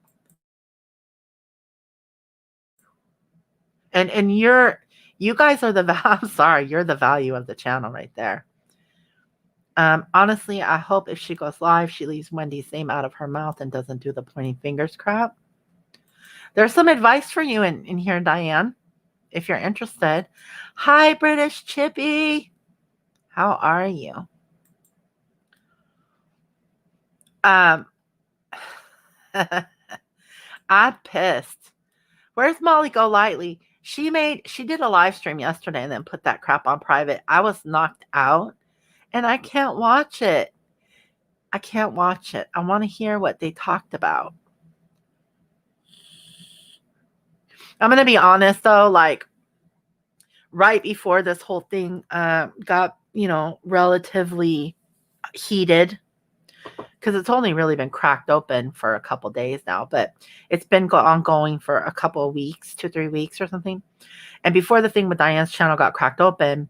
And You guys are the I'm sorry, you're the value of the channel right there. Honestly, I hope if she goes live, she leaves Wendy's name out of her mouth and doesn't do the pointing fingers crap. There's some advice for you in here, Diane, if you're interested. Hi, British Chippy. How are you? I'm pissed. Where's Molly Golightly? She did a live stream yesterday and then put that crap on private. I was knocked out and I can't watch it. I can't watch it. I want to hear what they talked about. I'm going to be honest though, like right before this whole thing got, relatively heated, because it's only really been cracked open for a couple days now, but it's been ongoing for a couple of weeks, 2-3 weeks or something. And before the thing with Diane's channel got cracked open,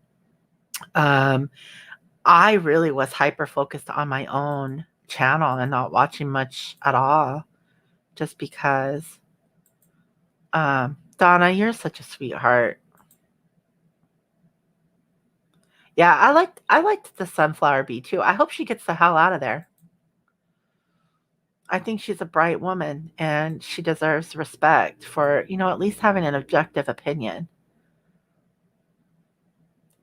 I really was hyper focused on my own channel and not watching much at all, just because. Donna, you're such a sweetheart. Yeah, I liked the sunflower bee too. I hope she gets the hell out of there. I think she's a bright woman and she deserves respect for, at least having an objective opinion.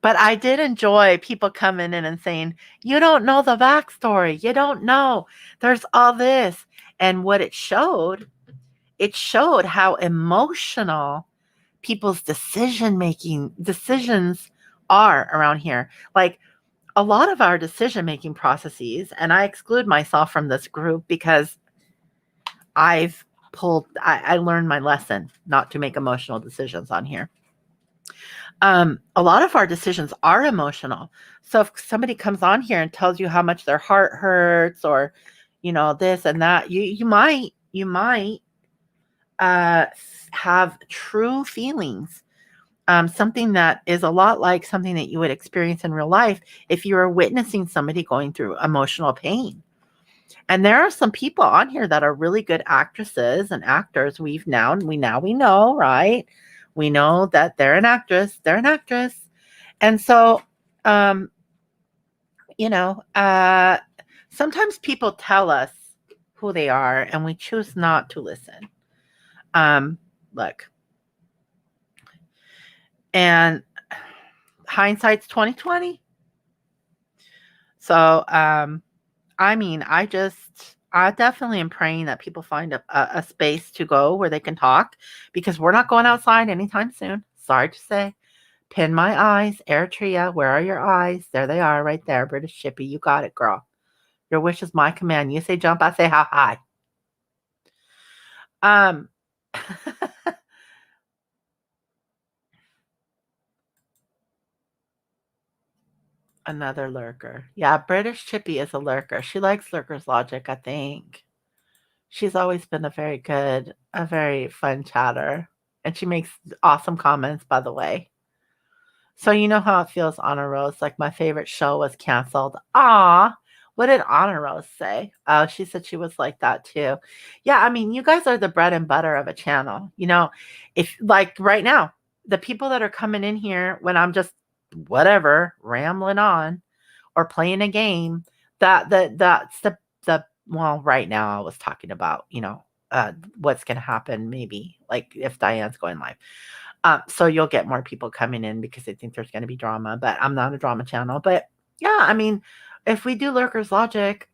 But I did enjoy people coming in and saying, you don't know the backstory. You don't know. There's all this. And what it showed how emotional people's decisions are around here. Like a lot of our decision-making processes, and I exclude myself from this group because I learned my lesson not to make emotional decisions on here. A lot of our decisions are emotional. So if somebody comes on here and tells you how much their heart hurts or, this and that, you might have true feelings. Something that is a lot like something that you would experience in real life if you were witnessing somebody going through emotional pain. And there are some people on here that are really good actresses and actors. We know, right? We know that they're an actress. And so, sometimes people tell us who they are and we choose not to listen. Look, and hindsight's 2020. So, I definitely am praying that people find a space to go where they can talk, because we're not going outside anytime soon. Sorry to say. Pin my eyes. Eritrea, where are your eyes? There they are right there. British Chippy, you got it, girl. Your wish is my command. You say jump, I say how high. Another lurker. Yeah, British Chippy is a lurker. She likes lurker's logic, I think. She's always been a very fun chatter. And she makes awesome comments, by the way. So you know how it feels, Honor Rose. Like my favorite show was canceled. Ah, what did Honor Rose say? Oh, she said she was like that too. Yeah, I mean, you guys are the bread and butter of a channel. If like right now, the people that are coming in here when I'm just whatever rambling on or playing a game, that's the well, right now I was talking about what's going to happen maybe like if Diane's going live. So you'll get more people coming in because they think there's going to be drama, but I'm not a drama channel. But yeah, I mean, if we do Lurker's Logic,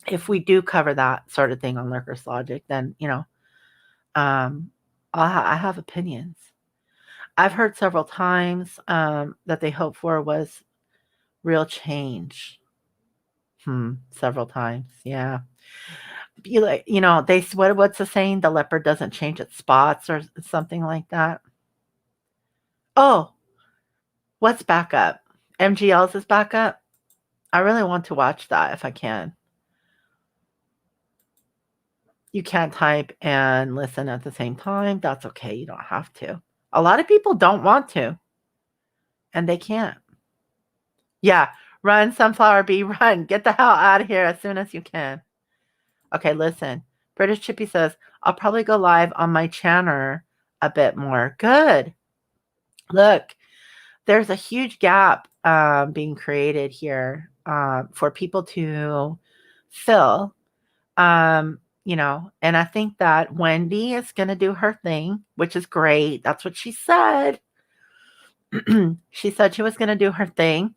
if we do cover that sort of thing on Lurker's Logic, then, I have opinions. I've heard several times that they hope for was real change. Several times. Yeah. What's the saying? The leopard doesn't change its spots or something like that. Oh, what's back up? MGL's is back up. I really want to watch that if I can. You can't type and listen at the same time. That's okay. You don't have to. A lot of people don't want to, and they can't. Yeah, run, Sunflower Bee, run. Get the hell out of here as soon as you can. Okay, listen. British Chippy says, I'll probably go live on my channel a bit more. Good. Look, there's a huge gap being created here for people to fill. And I think that Wendy is going to do her thing, which is great. That's what she said. She said she was going to do her thing.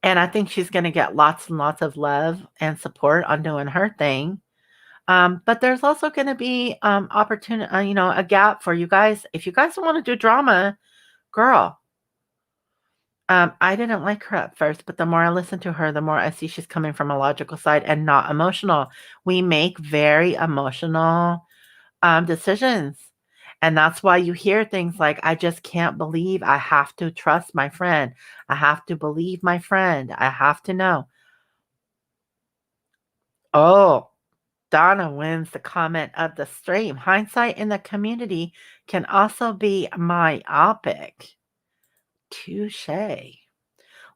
And I think she's going to get lots and lots of love and support on doing her thing. But there's also going to be opportunity, a gap for you guys. If you guys want to do drama, girl, I didn't like her at first, but the more I listen to her, the more I see she's coming from a logical side and not emotional. We make very emotional decisions. And that's why you hear things like, I just can't believe I have to trust my friend. I have to believe my friend. I have to know. Oh, Donna wins the comment of the stream. Hindsight in the community can also be myopic. Touche.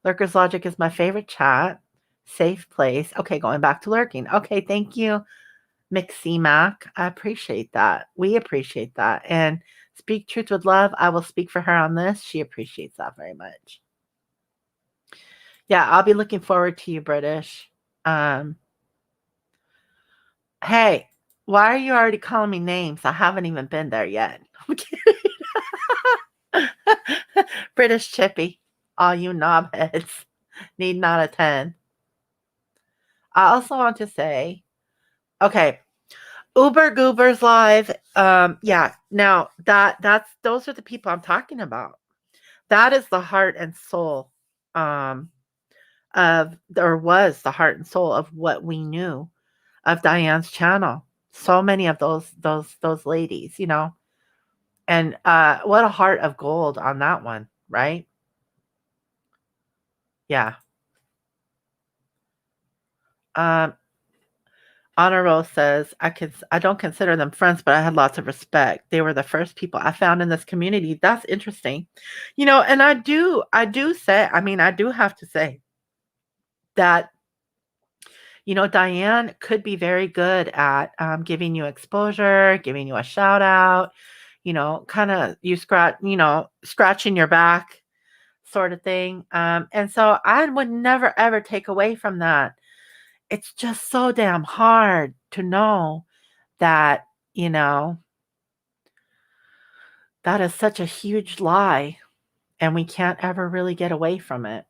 Lurker's Logic is my favorite chat. Safe place. Okay, going back to lurking. Okay, thank you, Mixie Mac. I appreciate that. We appreciate that. And Speak Truth with Love. I will speak for her on this. She appreciates that very much. Yeah, I'll be looking forward to you, British. Hey, why are you already calling me names? I haven't even been there yet. I'm kidding. British Chippy. All you knobheads need not attend. I also want to say, okay, Uber Goobers Live. Yeah. Now those are the people I'm talking about. That is the heart and soul was the heart and soul of what we knew of Diane's channel. So many of those ladies, and what a heart of gold on that one, right? Yeah. Honor Roll says, I don't consider them friends, but I had lots of respect. They were the first people I found in this community. That's interesting. And I do say, I do have to say that, Diane could be very good at giving you exposure, giving you a shout out, kind of scratching your back sort of thing. And so I would never, ever take away from that. It's just so damn hard to know that, that is such a huge lie and we can't ever really get away from it.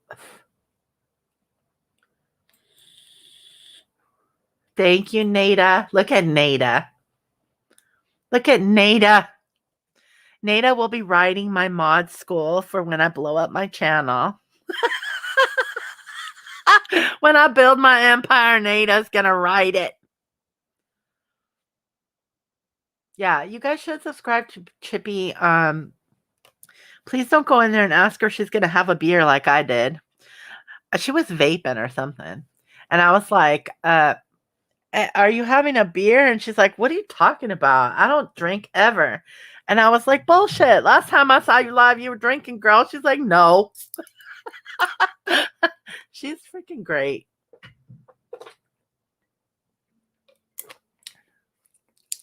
Thank you, Nada. Look at Nada. Look at Nada. Nada will be writing my mod school for when I blow up my channel. When I build my empire, Nada's going to write it. Yeah, you guys should subscribe to Chippy. Please don't go in there and ask her if she's going to have a beer like I did. She was vaping or something. And I was like, are you having a beer? And she's like, what are you talking about? I don't drink ever. And I was like, bullshit. Last time I saw you live, you were drinking, girl. She's like, no. She's freaking great.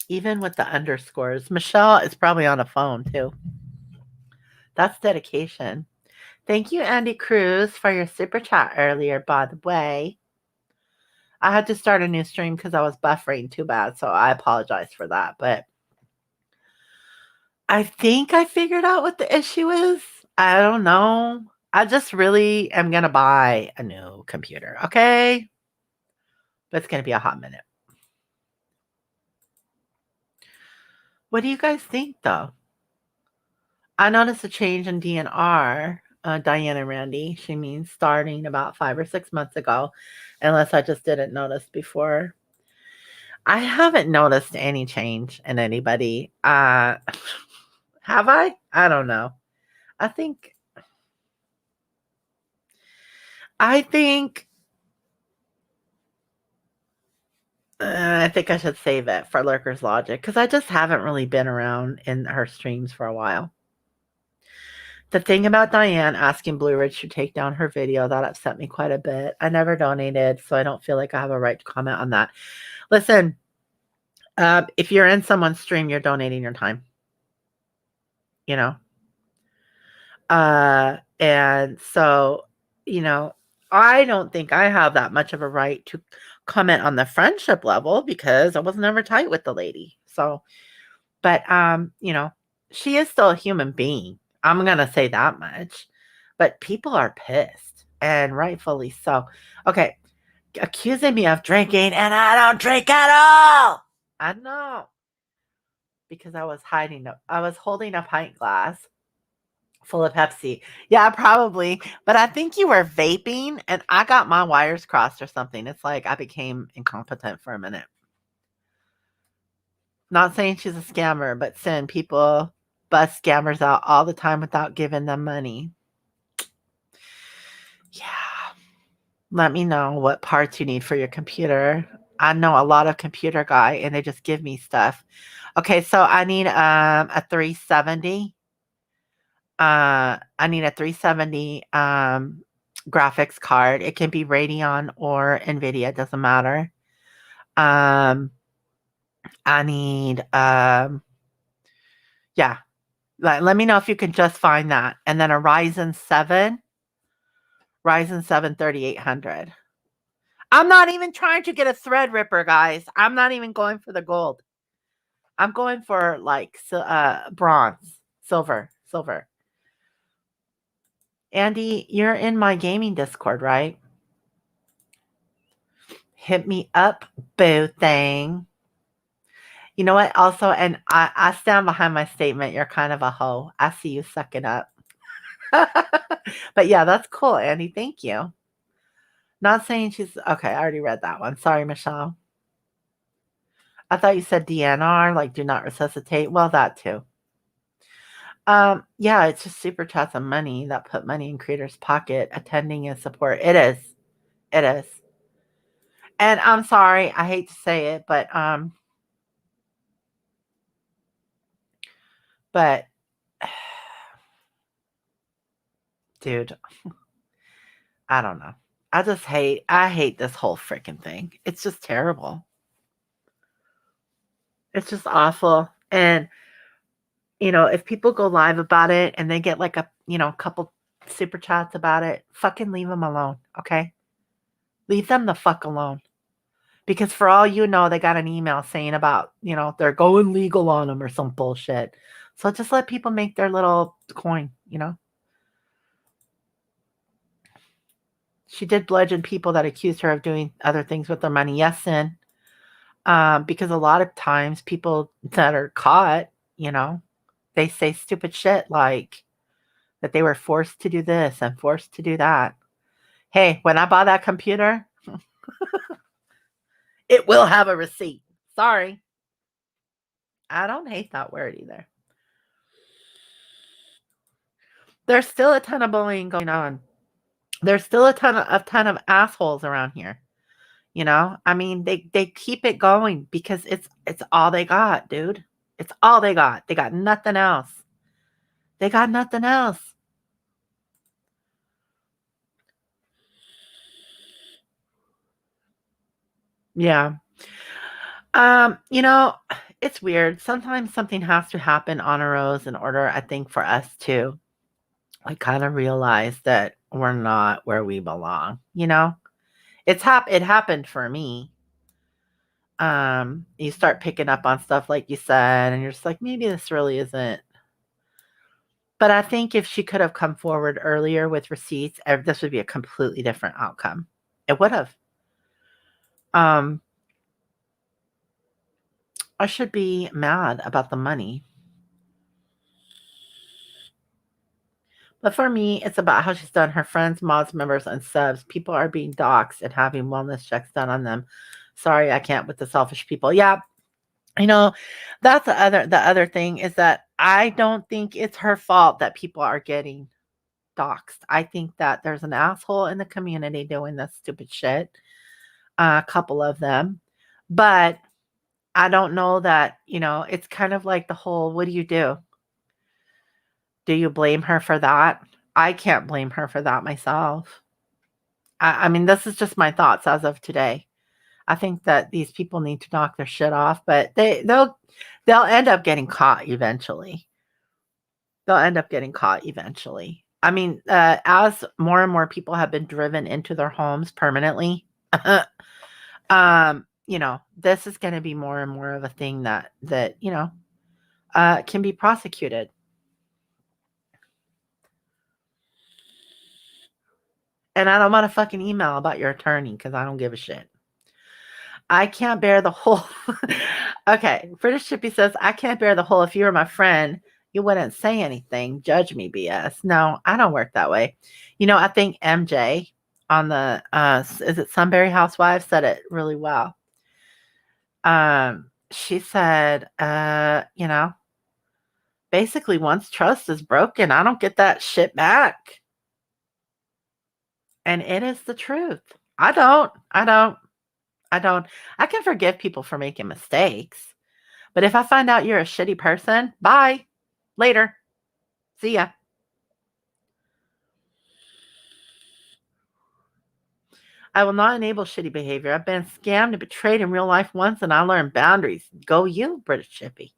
Even with the underscores. Michelle is probably on a phone too. That's dedication. Thank you, Andy Cruz, for your super chat earlier, by the way. I had to start a new stream because I was buffering too bad, so I apologize for that. But I think I figured out what the issue is. I don't know. I just really am going to buy a new computer, okay? But it's going to be a hot minute. What do you guys think, though? I noticed a change in DNR, Diane and Randy. She means starting about 5 or 6 months ago, unless I just didn't notice before. I haven't noticed any change in anybody. Have I? I don't know. I think I should save it for Lurker's Logic because I just haven't really been around in her streams for a while. The thing about Diane asking Blue Ridge to take down her video, that upset me quite a bit. I never donated, so I don't feel like I have a right to comment on that. Listen, if you're in someone's stream, you're donating your time. And so, you know, I don't think I have that much of a right to comment on the friendship level because I was never tight with the lady. So, but she is still a human being. I'm gonna say that much. But people are pissed, and rightfully so. Okay, accusing me of drinking, and I don't drink at all. I know because I was holding a pint glass full of Pepsi. Yeah, probably. But I think you were vaping and I got my wires crossed or something. It's like I became incompetent for a minute. Not saying she's a scammer, but saying people bust scammers out all the time without giving them money. Yeah. Let me know what parts you need for your computer. I know a lot of computer guy and they just give me stuff. Okay, so I need a 370. I need a 370 graphics card. It can be Radeon or Nvidia, doesn't matter. Um, I need yeah. Let me know if you can just find that. And then a Ryzen 7 3800. I'm not even trying to get a Threadripper, guys. I'm not even going for the gold. I'm going for like bronze, silver. Andy, you're in my gaming Discord, right? Hit me up, boo thing. You know what? Also, and I stand behind my statement. You're kind of a hoe. I see you sucking up. But yeah, that's cool, Andy. Thank you. Not saying she's okay. I already read that one. Sorry, Michelle. I thought you said DNR, like do not resuscitate. Well, that too. Yeah, it's just super chats of money that put money in creators' pocket, attending and support. It is. It is. And I'm sorry, I hate to say it, but dude, I don't know. I hate this whole freaking thing. It's just terrible. It's just awful. And if people go live about it and they get like a couple super chats about it, fucking leave them alone, okay? Leave them the fuck alone. Because for all you know, they got an email saying about, they're going legal on them or some bullshit. So just let people make their little coin. She did bludgeon people that accused her of doing other things with their money. Yes, Sin. Because a lot of times people that are caught, they say stupid shit like that they were forced to do this and forced to do that. Hey, when I bought that computer, it will have a receipt. Sorry. I don't hate that word either. There's still a ton of bullying going on. There's still a ton of assholes around here. I mean, they keep it going because it's all they got, dude. It's all they got. They got nothing else. They got nothing else. Yeah. It's weird. Sometimes something has to happen on a rose in order, I think, for us to like kind of realize that we're not where we belong. It happened for me. You start picking up on stuff like you said, and you're just like, maybe this really isn't. But I think if she could have come forward earlier with receipts, this would be a completely different outcome. It would have. Um, I should be mad about the money. But for me, it's about how she's done her friends, mods, members, and subs. People are being doxxed and having wellness checks done on them. Sorry, I can't with the selfish people. Yeah, you know, that's the other thing is that I don't think it's her fault that people are getting doxxed. I think that there's an asshole in the community doing this stupid shit. A couple of them. But I don't know that, it's kind of like the whole what do you do? Do you blame her for that? I can't blame her for that myself. I mean, this is just my thoughts as of today. I think that these people need to knock their shit off, but they'll end up getting caught eventually. they'll end up getting caught eventually. I mean, as more and more people have been driven into their homes permanently, this is going to be more and more of a thing that can be prosecuted. And I don't want a fucking email about your attorney because I don't give a shit. I can't bear the whole. Okay, British Chippy says, I can't bear the whole. If you were my friend, you wouldn't say anything. Judge me, BS. No, I don't work that way. I think MJ on the, is it Sunbury Housewives said it really well. She said, basically once trust is broken, I don't get that shit back. And it is the truth. I don't. I can forgive people for making mistakes. But if I find out you're a shitty person, bye. Later. See ya. I will not enable shitty behavior. I've been scammed and betrayed in real life once, and I learned boundaries. Go you, British Chippy.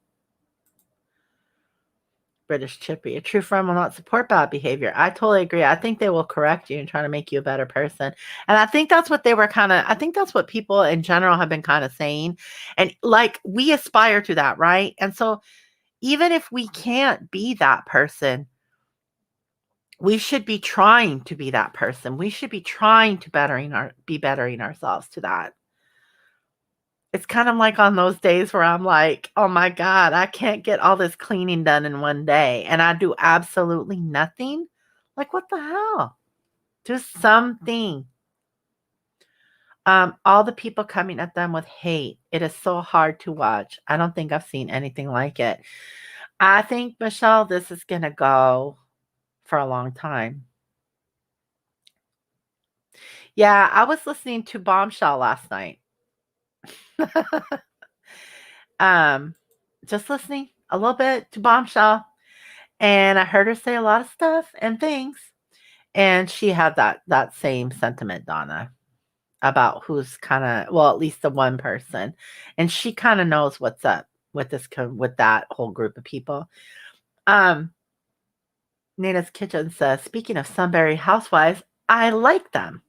British Chippy. A true friend will not support bad behavior. I totally agree. I think they will correct you and try to make you a better person. And I think that's what I think that's what people in general have been kind of saying. And like we aspire to that, right? And so even if we can't be that person, we should be trying to be that person. We should be trying to be bettering ourselves to that. It's kind of like on those days where I'm like, oh my God, I can't get all this cleaning done in one day. And I do absolutely nothing. Like, what the hell? Do something. All the people coming at them with hate. It is so hard to watch. I don't think I've seen anything like it. I think, Michelle, this is going to go for a long time. Yeah, I was listening to Bombshell last night. Just listening a little bit to Bombshell, and I heard her say a lot of stuff and things, and she had that same sentiment, Donna, about who's kind of, well, at least the one person, and she kind of knows what's up with with that whole group of people. Nina's Kitchen says, speaking of Sunbury Housewives, I like them.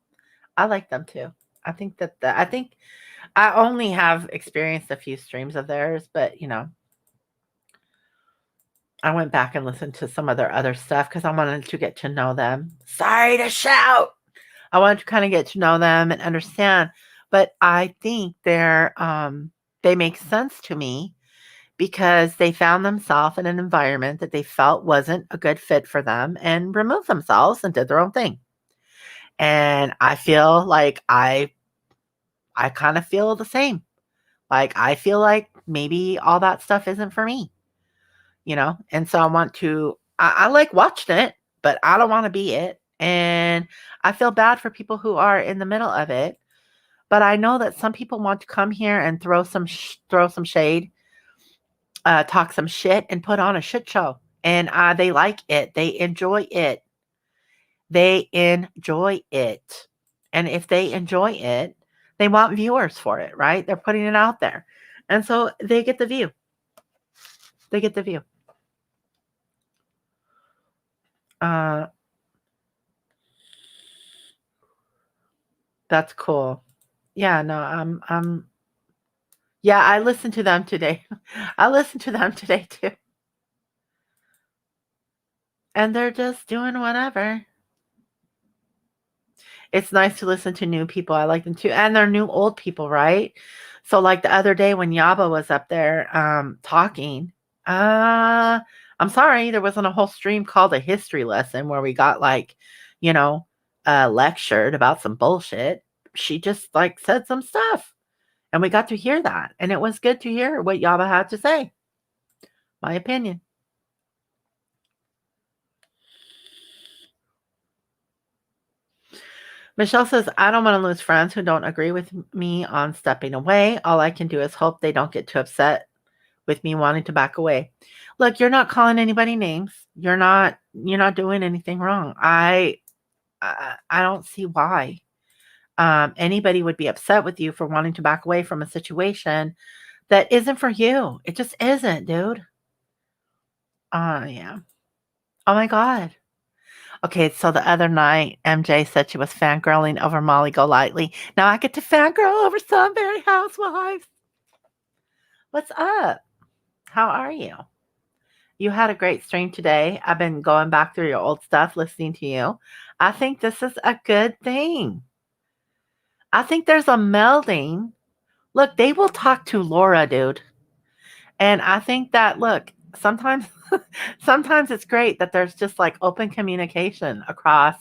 I like them too. I think I think I only have experienced a few streams of theirs, but I went back and listened to some of their other stuff because I wanted to get to know them. Sorry to shout. I wanted to kind of get to know them and understand. But I think they make sense to me because they found themselves in an environment that they felt wasn't a good fit for them and removed themselves and did their own thing. And I feel like I kind of feel the same. Like I feel like maybe all that stuff isn't for me, And so I like watching it, but I don't want to be it. And I feel bad for people who are in the middle of it. But I know that some people want to come here and throw some shade, talk some shit, and put on a shit show. And they like it. They enjoy it. They enjoy it. And if they enjoy it, they want viewers for it, right? They're putting it out there. And so they get the view. They get the view. That's cool. Yeah, no, yeah, I listened to them today. I listened to them today too. And they're just doing whatever. It's nice to listen to new people. I like them too. And they're new old people, right? So like the other day when Yaba was up there talking, I'm sorry, there wasn't a whole stream called a history lesson where we got lectured about some bullshit. She just said some stuff. And we got to hear that. And it was good to hear what Yaba had to say. My opinion. Michelle says, I don't want to lose friends who don't agree with me on stepping away. All I can do is hope they don't get too upset with me wanting to back away. Look, you're not calling anybody names. You're not doing anything wrong. I don't see why anybody would be upset with you for wanting to back away from a situation that isn't for you. It just isn't, dude. Yeah. Oh my God. Okay, so the other night, MJ said she was fangirling over Molly Golightly. Now I get to fangirl over Sunbury Housewives. What's up? How are you? You had a great stream today. I've been going back through your old stuff, listening to you. I think this is a good thing. I think there's a melding. Look, they will talk to Laura, dude. And I think that, look, sometimes sometimes it's great that there's just like open communication across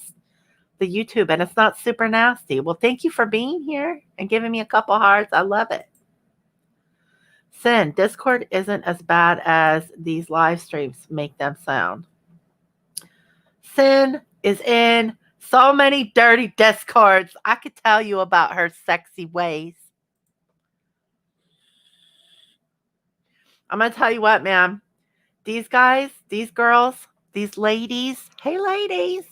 the YouTube and it's not super nasty. Well, thank you for being here and giving me a couple hearts. I love it. Sin, Discord isn't as bad as these live streams make them sound. Sin is in so many dirty Discords. I could tell you about her sexy ways. I'm going to tell you what, man. These guys, these girls, these ladies, hey, ladies,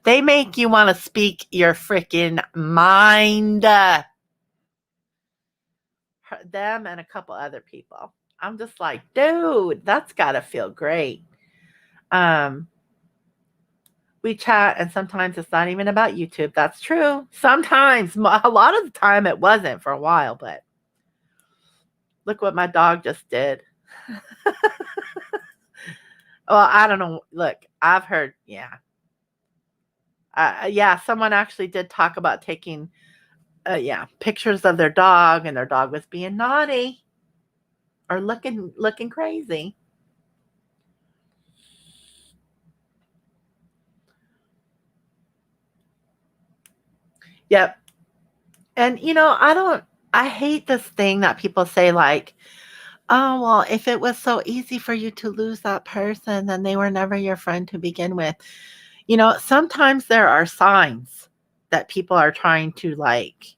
they make you want to speak your freaking mind. Them and a couple other people. I'm just like, dude, that's got to feel great. We chat, and sometimes it's not even about YouTube. That's true. Sometimes, a lot of the time, it wasn't for a while, but look what my dog just did. Well, I don't know. Look, I've heard, yeah. Yeah, someone actually did talk about taking, pictures of their dog, and their dog was being naughty or looking crazy. Yep. And I hate this thing that people say like, oh, well, if it was so easy for you to lose that person, then they were never your friend to begin with. Sometimes there are signs that people are trying to like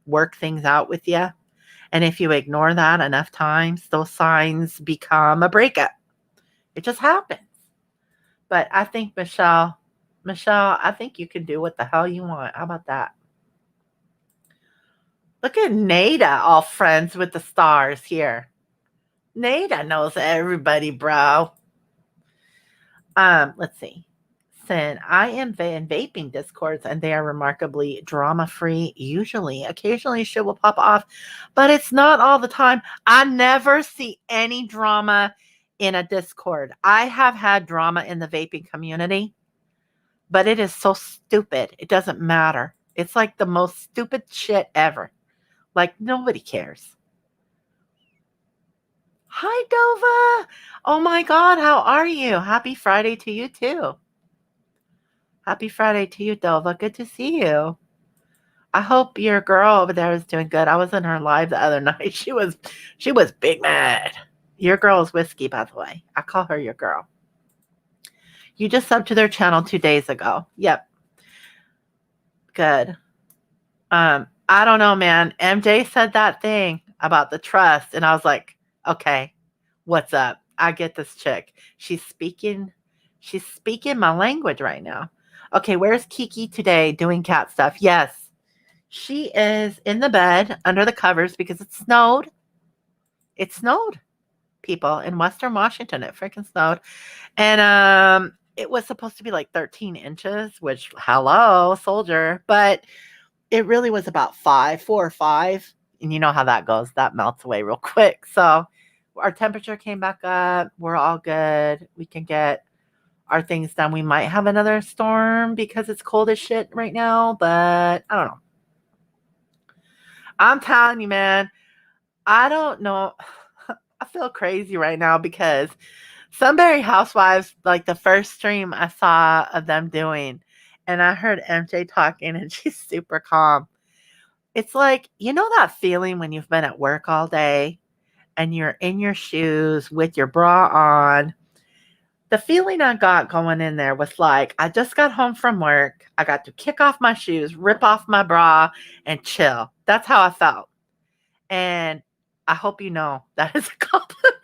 work things out with you. And if you ignore that enough times, those signs become a breakup. It just happens. But I think Michelle, I think you can do what the hell you want. How about that? Look at Nada, all friends with the stars here. Nada knows everybody, bro. Let's see. Sin, I am in vaping discords and they are remarkably drama free. Usually, occasionally shit will pop off, but it's not all the time. I never see any drama in a Discord. I have had drama in the vaping community, but it is so stupid. It doesn't matter. It's like the most stupid shit ever. Like nobody cares. Hi, Dova. Oh my God, how are you? Happy Friday to you too. Happy Friday to you, Dova. Good to see you. I hope your girl over there is doing good. I was in her live the other night. She was big mad. Your girl is Whiskey, by the way. I call her your girl. You just subbed to their channel 2 days ago. Yep. Good. I don't know, man. MJ said that thing about the trust, and I was like, okay, what's up? I get this chick. She's speaking my language right now. Okay, where's Kiki today doing cat stuff? Yes. She is in the bed under the covers because it snowed. It snowed, people, in Western Washington. It freaking snowed. And it was supposed to be like 13 inches, which hello, soldier, but it really was about 4 or 5. And you know how that goes. That melts away real quick. So our temperature came back up. We're all good. We can get our things done. We might have another storm because it's cold as shit right now, but I don't know. I'm telling you, man, I don't know. I feel crazy right now because Sunbury Housewives, like the first stream I saw of them doing, and I heard MJ talking and she's super calm. It's like, that feeling when you've been at work all day and you're in your shoes with your bra on. The feeling I got going in there was like, I just got home from work. I got to kick off my shoes, rip off my bra, and chill. That's how I felt. And I hope you know that is a compliment.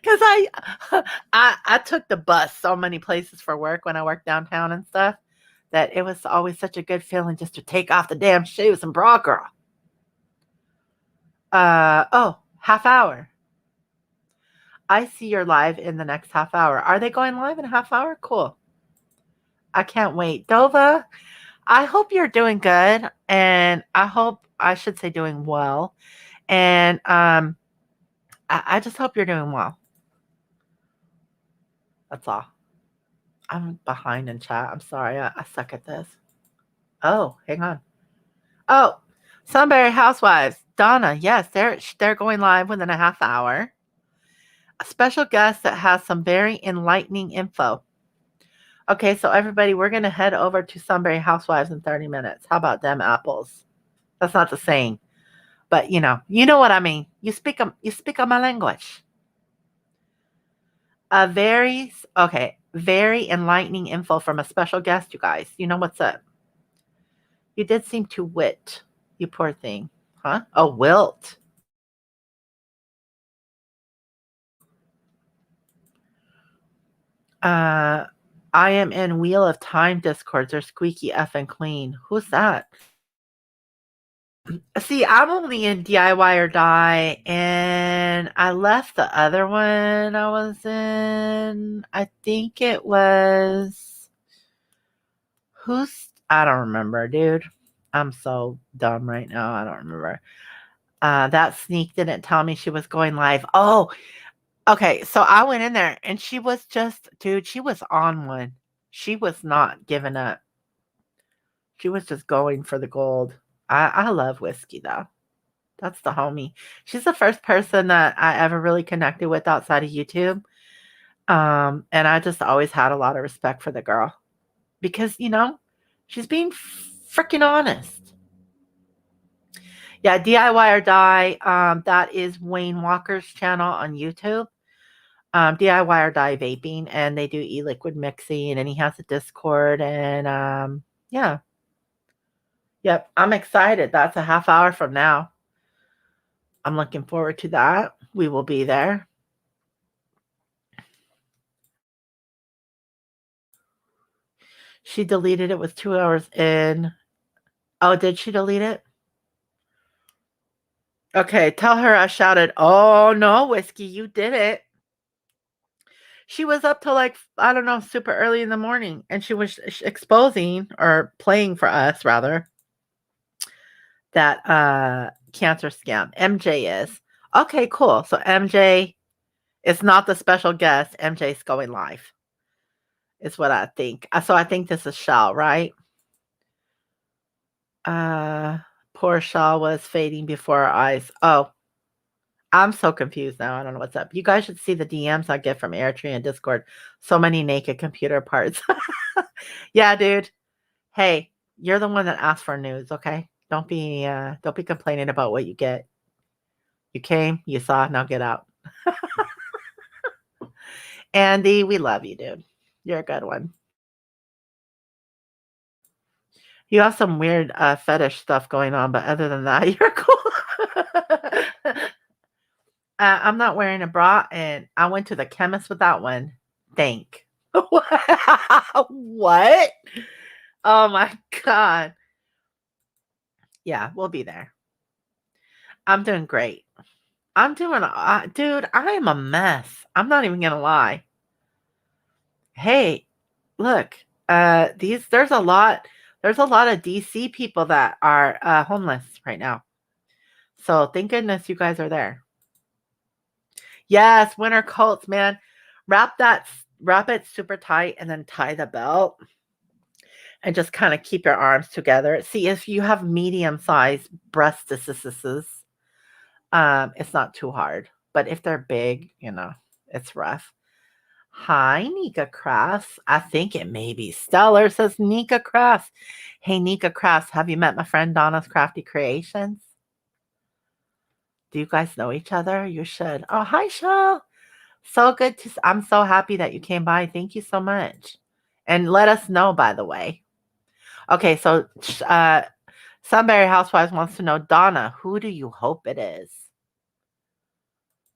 Because I took the bus so many places for work when I worked downtown and stuff that it was always such a good feeling just to take off the damn shoes and bra, girl. Half hour. I see you're live in the next half hour. Are they going live in a half hour? Cool. I can't wait. Dova, I hope you're doing good. And I should say doing well. And I just hope you're doing well. That's all. I'm behind in chat. I'm sorry. I suck at this. Oh, hang on. Oh, Sunbury Housewives. Donna, yes, they're going live within a half hour. A special guest that has some very enlightening info. Okay, so everybody, we're gonna head over to Sunbury Housewives in 30 minutes. How about them apples? That's not the saying, but you know what I mean. You speak on my language. Very enlightening info from a special guest, you guys. You know what's up? You did seem to wit, you poor thing, huh? Oh, wilt. Uh, I am in Wheel of Time discords or squeaky effing clean. Who's that? See, I'm only in DIY or die, and I left the other one I was in. I think it was I don't remember, dude. I'm so dumb right now. I don't remember. That sneak didn't tell me she was going live. Oh, okay. So I went in there and she was just, dude, she was on one. She was not giving up. She was just going for the gold. I love whiskey though. That's the homie. She's the first person that I ever really connected with outside of YouTube. And I just always had a lot of respect for the girl because, she's being freaking honest. Yeah, DIY or Die. That is Wayne Walker's channel on YouTube. DIY or Die Vaping, and they do e-liquid mixing, and he has a Discord, and yeah. Yep, I'm excited. That's a half hour from now. I'm looking forward to that. We will be there. She deleted it with 2 hours in. Oh, did she delete it? Okay, tell her I shouted, "Oh, no, Whiskey, you did it." She was up till like, I don't know, super early in the morning, and she was exposing or playing for us, rather, that cancer scam. MJ is. Okay, cool. So MJ is not the special guest. MJ's going live, is what I think. So I think this is Shao, right? Uh, Poor Shao was fading before our eyes. Oh, I'm so confused now. I don't know what's up. You guys should see the DMs I get from Airtree and Discord. So many naked computer parts. Yeah, dude. Hey, you're the one that asked for news, okay? Don't be complaining about what you get. You came, you saw, now get out. Andy, we love you, dude. You're a good one. You have some weird fetish stuff going on, but other than that, you're cool. I'm not wearing a bra, and I went to the chemist with that one. Thank. What? Oh my god. Yeah, we'll be there. I'm doing great. Dude, I am a mess. I'm not even gonna lie. Hey, look, there's a lot of DC people that are homeless right now. So thank goodness you guys are there. Yes, winter coats, man. Wrap it super tight and then tie the belt and just kind of keep your arms together. See, if you have medium-sized breasts, it's not too hard. But if they're big, it's rough. Hi, Nika Crafts. I think it may be Stellar, says Nika Crafts. Hey, Nika Crafts, have you met my friend Donna's Crafty Creations? Do you guys know each other? You should. Oh, hi, Shell. So good I'm so happy that you came by. Thank you so much. And let us know, by the way. Okay, so Sunbury Housewives wants to know, Donna, who do you hope it is?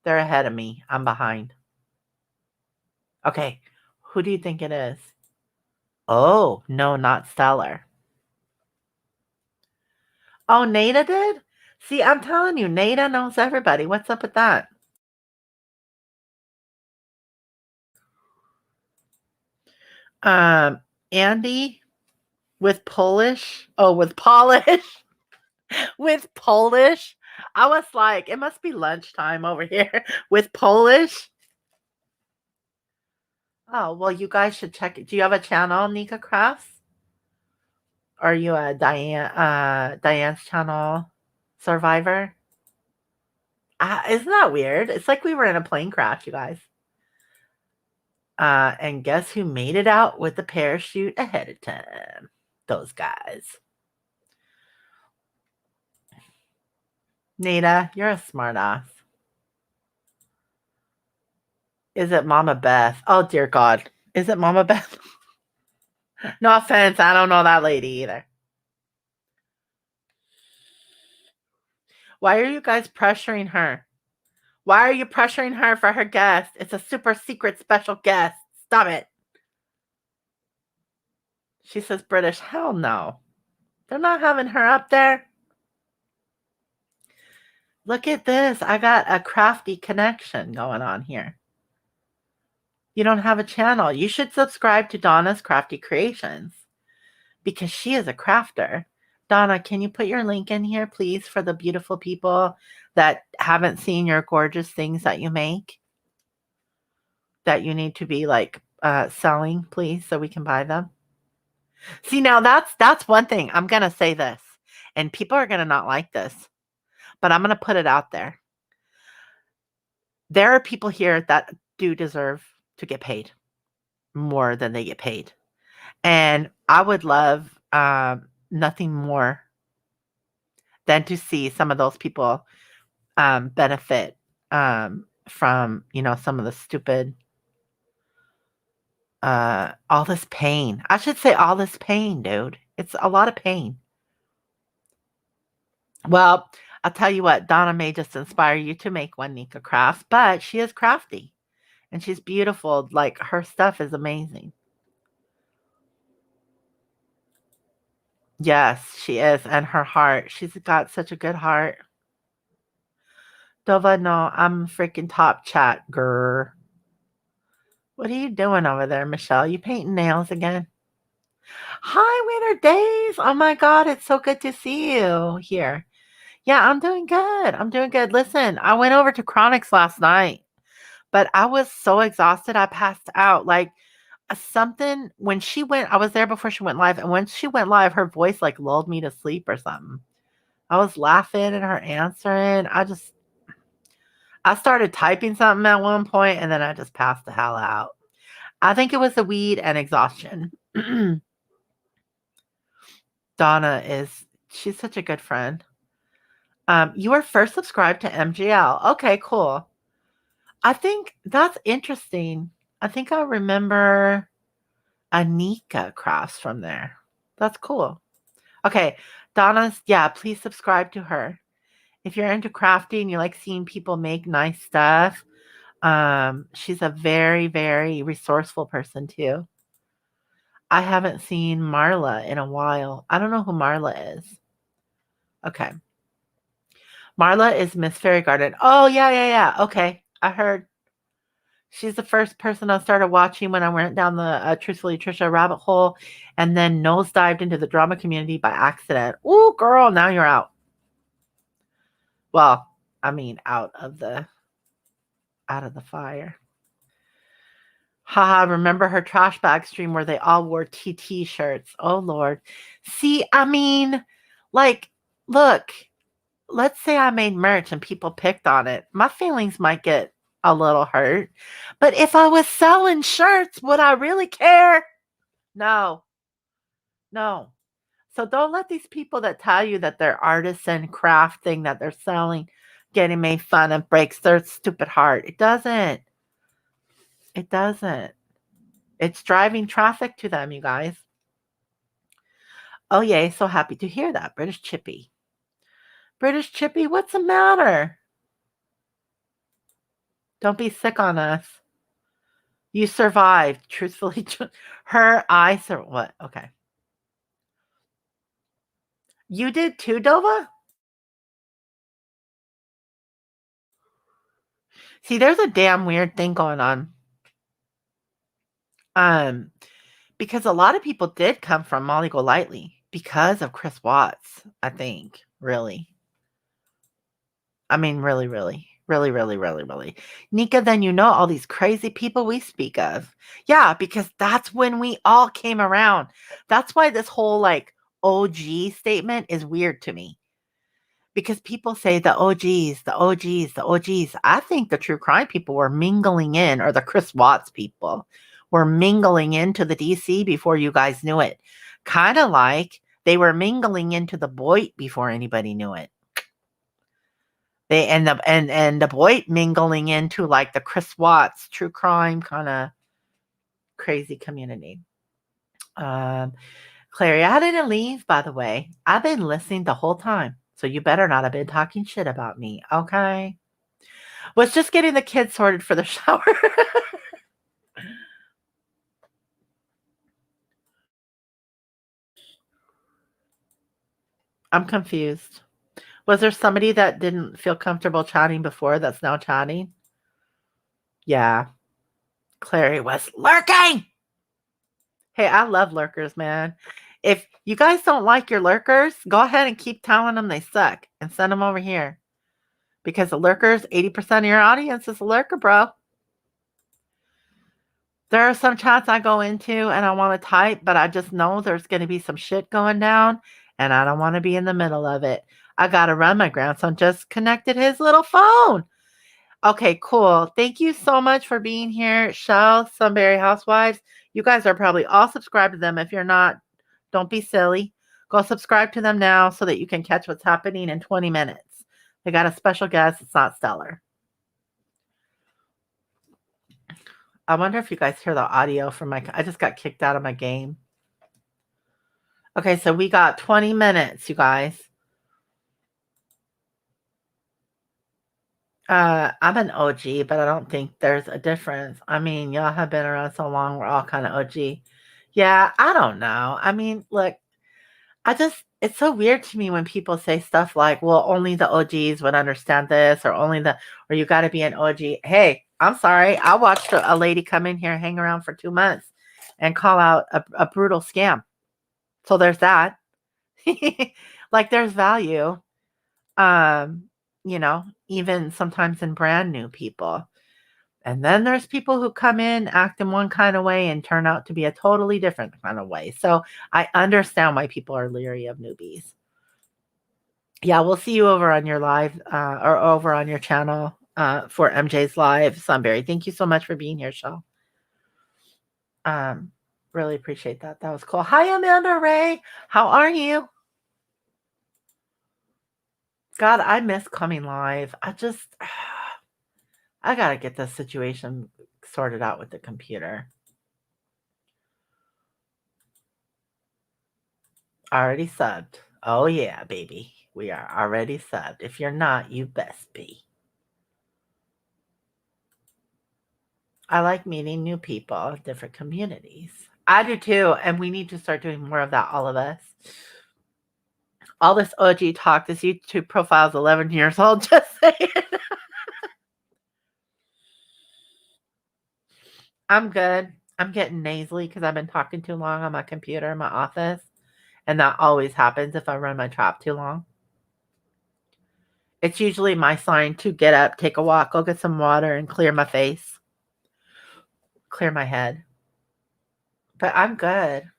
They're ahead of me. I'm behind. Okay, who do you think it is? Oh, no, not Stellar. Oh, Nada did? See, I'm telling you, Nada knows everybody. What's up with that? Um, Andy with Polish. Oh, with Polish. With Polish. I was like, it must be lunchtime over here with Polish. Oh, well, you guys should check it. Do you have a channel, Nika Crafts? Are you a Diane's channel survivor? Isn't that weird? It's like we were in a plane crash, you guys. And guess who made it out with the parachute ahead of time? Those guys. Nita, you're a smartass. Is it Mama Beth? Oh, dear God. Is it Mama Beth? No offense. I don't know that lady either. Why are you guys pressuring her? Why are you pressuring her for her guest? It's a super secret special guest. Stop it. She says British. Hell no. They're not having her up there. Look at this. I got a crafty connection going on here. You don't have a channel. You should subscribe to Donna's Crafty Creations because she is a crafter. Donna, can you put your link in here, please, for the beautiful people that haven't seen your gorgeous things that you make that you need to be like selling, please, so we can buy them? See, now that's one thing. I'm going to say this, and people are going to not like this, but I'm going to put it out there. There are people here that do deserve to get paid more than they get paid. And I would love nothing more than to see some of those people benefit from, some of the stupid, all this pain. I should say all this pain, dude. It's a lot of pain. Well, I'll tell you what, Donna may just inspire you to make one Nika craft, but she is crafty and she's beautiful. Like her stuff is amazing. Yes, she is. And her heart. She's got such a good heart. Dova, no, I'm freaking top chat, grr. What are you doing over there, Michelle? You painting nails again? Hi, Winter Days. Oh my God, it's so good to see you here. Yeah, I'm doing good. I'm doing good. Listen, I went over to Chronics last night, but I was so exhausted, I passed out. Like something when she went, I was there before she went live, and when she went live, her voice like lulled me to sleep or something. I was laughing and her answering. I started typing something at one point and then I just passed the hell out. I think it was the weed and exhaustion. She's such a good friend. You were first subscribed to MGL. Okay, cool. I think that's interesting. I think I remember Anika Crafts from there. That's cool. Okay, yeah, please subscribe to her. If you're into crafting, you like seeing people make nice stuff. She's a very, very resourceful person too. I haven't seen Marla in a while. I don't know who Marla is. Okay. Marla is Miss Fairy Garden. Oh, yeah, yeah, yeah. Okay. I heard she's the first person I started watching when I went down the Truthfully Trisha rabbit hole and then nosedived into the drama community by accident. Ooh, girl, now you're out. Well, I mean, out of the fire. Haha, remember her trash bag stream where they all wore TT shirts. Oh, Lord. See, I mean, like, look, let's say I made merch and people picked on it. My feelings might get a little hurt. But if I was selling shirts, would I really care? No, no. So don't let these people that tell you that their artisan craft thing that they're selling getting made fun of breaks their stupid heart. It doesn't. It doesn't. It's driving traffic to them, you guys. Oh, yay. So happy to hear that. British Chippy. British Chippy, what's the matter? Don't be sick on us. You survived. Truthfully, her eyes are what? Okay. You did too, Dova? See, there's a damn weird thing going on. Because a lot of people did come from Molly Golightly because of Chris Watts, I think, really. I mean, really, really. Really, really, really, really. Nika, then you know all these crazy people we speak of. Yeah, because that's when we all came around. That's why this whole like OG statement is weird to me. Because people say the OGs, the OGs, the OGs. I think the true crime people were mingling in, or the Chris Watts people were mingling into the DC before you guys knew it. Kind of like they were mingling into the Boyd before anybody knew it. They and the Boyd mingling into like the Chris Watts true crime kind of crazy community. Um, Clary, I didn't leave, by the way. I've been listening the whole time. So you better not have been talking shit about me, okay? Was just getting the kids sorted for the shower. I'm confused. Was there somebody that didn't feel comfortable chatting before that's now chatting? Yeah. Clary was lurking. Hey, I love lurkers, man. If you guys don't like your lurkers, go ahead and keep telling them they suck and send them over here. Because the lurkers, 80% of your audience is a lurker, bro. There are some chats I go into and I want to type, but I just know there's going to be some shit going down and I don't want to be in the middle of it. I got to run. My grandson just connected his little phone. Okay, cool. Thank you so much for being here. Shell, Sunbury Housewives. You guys are probably all subscribed to them. If you're not, don't be silly. Go subscribe to them now so that you can catch what's happening in 20 minutes. They got a special guest. It's not Stellar. I wonder if you guys hear the audio from I just got kicked out of my game. Okay, so we got 20 minutes, you guys. I'm an OG, but I don't think there's a difference. I mean, y'all have been around so long, we're all kind of OG. Yeah, I don't know. I mean, look, it's so weird to me when people say stuff like, well, only the OGs would understand this, or you got to be an OG. Hey, I'm sorry. I watched a lady come in here, hang around for 2 months, and call out a brutal scam. So there's that. Like there's value. Um, even sometimes in brand new people. And then there's people who come in, act in one kind of way, and turn out to be a totally different kind of way. So I understand why people are leery of newbies. Yeah, we'll see you over on your live or over on your channel for MJ's live. Sunbury, thank you so much for being here, Shell. Really appreciate that. That was cool. Hi, Amanda Ray. How are you? God, I miss coming live. I got to get this situation sorted out with the computer. Already subbed. Oh, yeah, baby. We are already subbed. If you're not, you best be. I like meeting new people, different communities. I do too. And we need to start doing more of that, all of us. All this OG talk, this YouTube profile is 11 years old. Just saying. I'm good. I'm getting nasally because I've been talking too long on my computer in my office. And that always happens if I run my trap too long. It's usually my sign to get up, take a walk, go get some water, and clear my face, clear my head. But I'm good.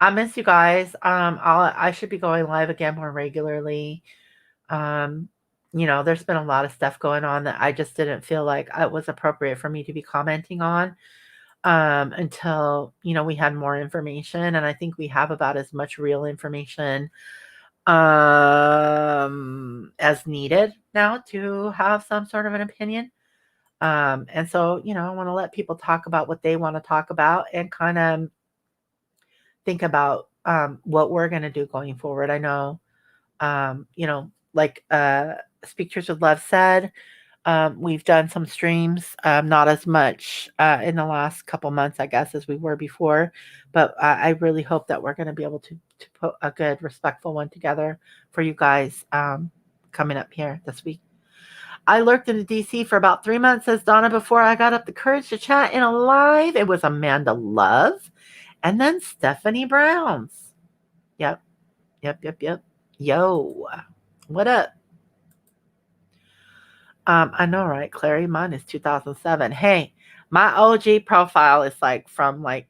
I miss you guys. I should be going live again more regularly. There's been a lot of stuff going on that I just didn't feel like it was appropriate for me to be commenting on until we had more information, and I think we have about as much real information as needed now to have some sort of an opinion. And so I want to let people talk about what they want to talk about and kind of think about what we're going to do going forward. I know, like Speak Truth with Love said, we've done some streams, not as much in the last couple months, I guess, as we were before. But I really hope that we're going to be able to put a good, respectful one together for you guys coming up here this week. I lurked in the DC for about 3 months, says Donna, before I got up the courage to chat in a live. It was Amanda Love. And then Stephanie Brown's. Yep. Yep. Yo. What up? I know, right? Clary, mine is 2007. Hey, my OG profile is like from like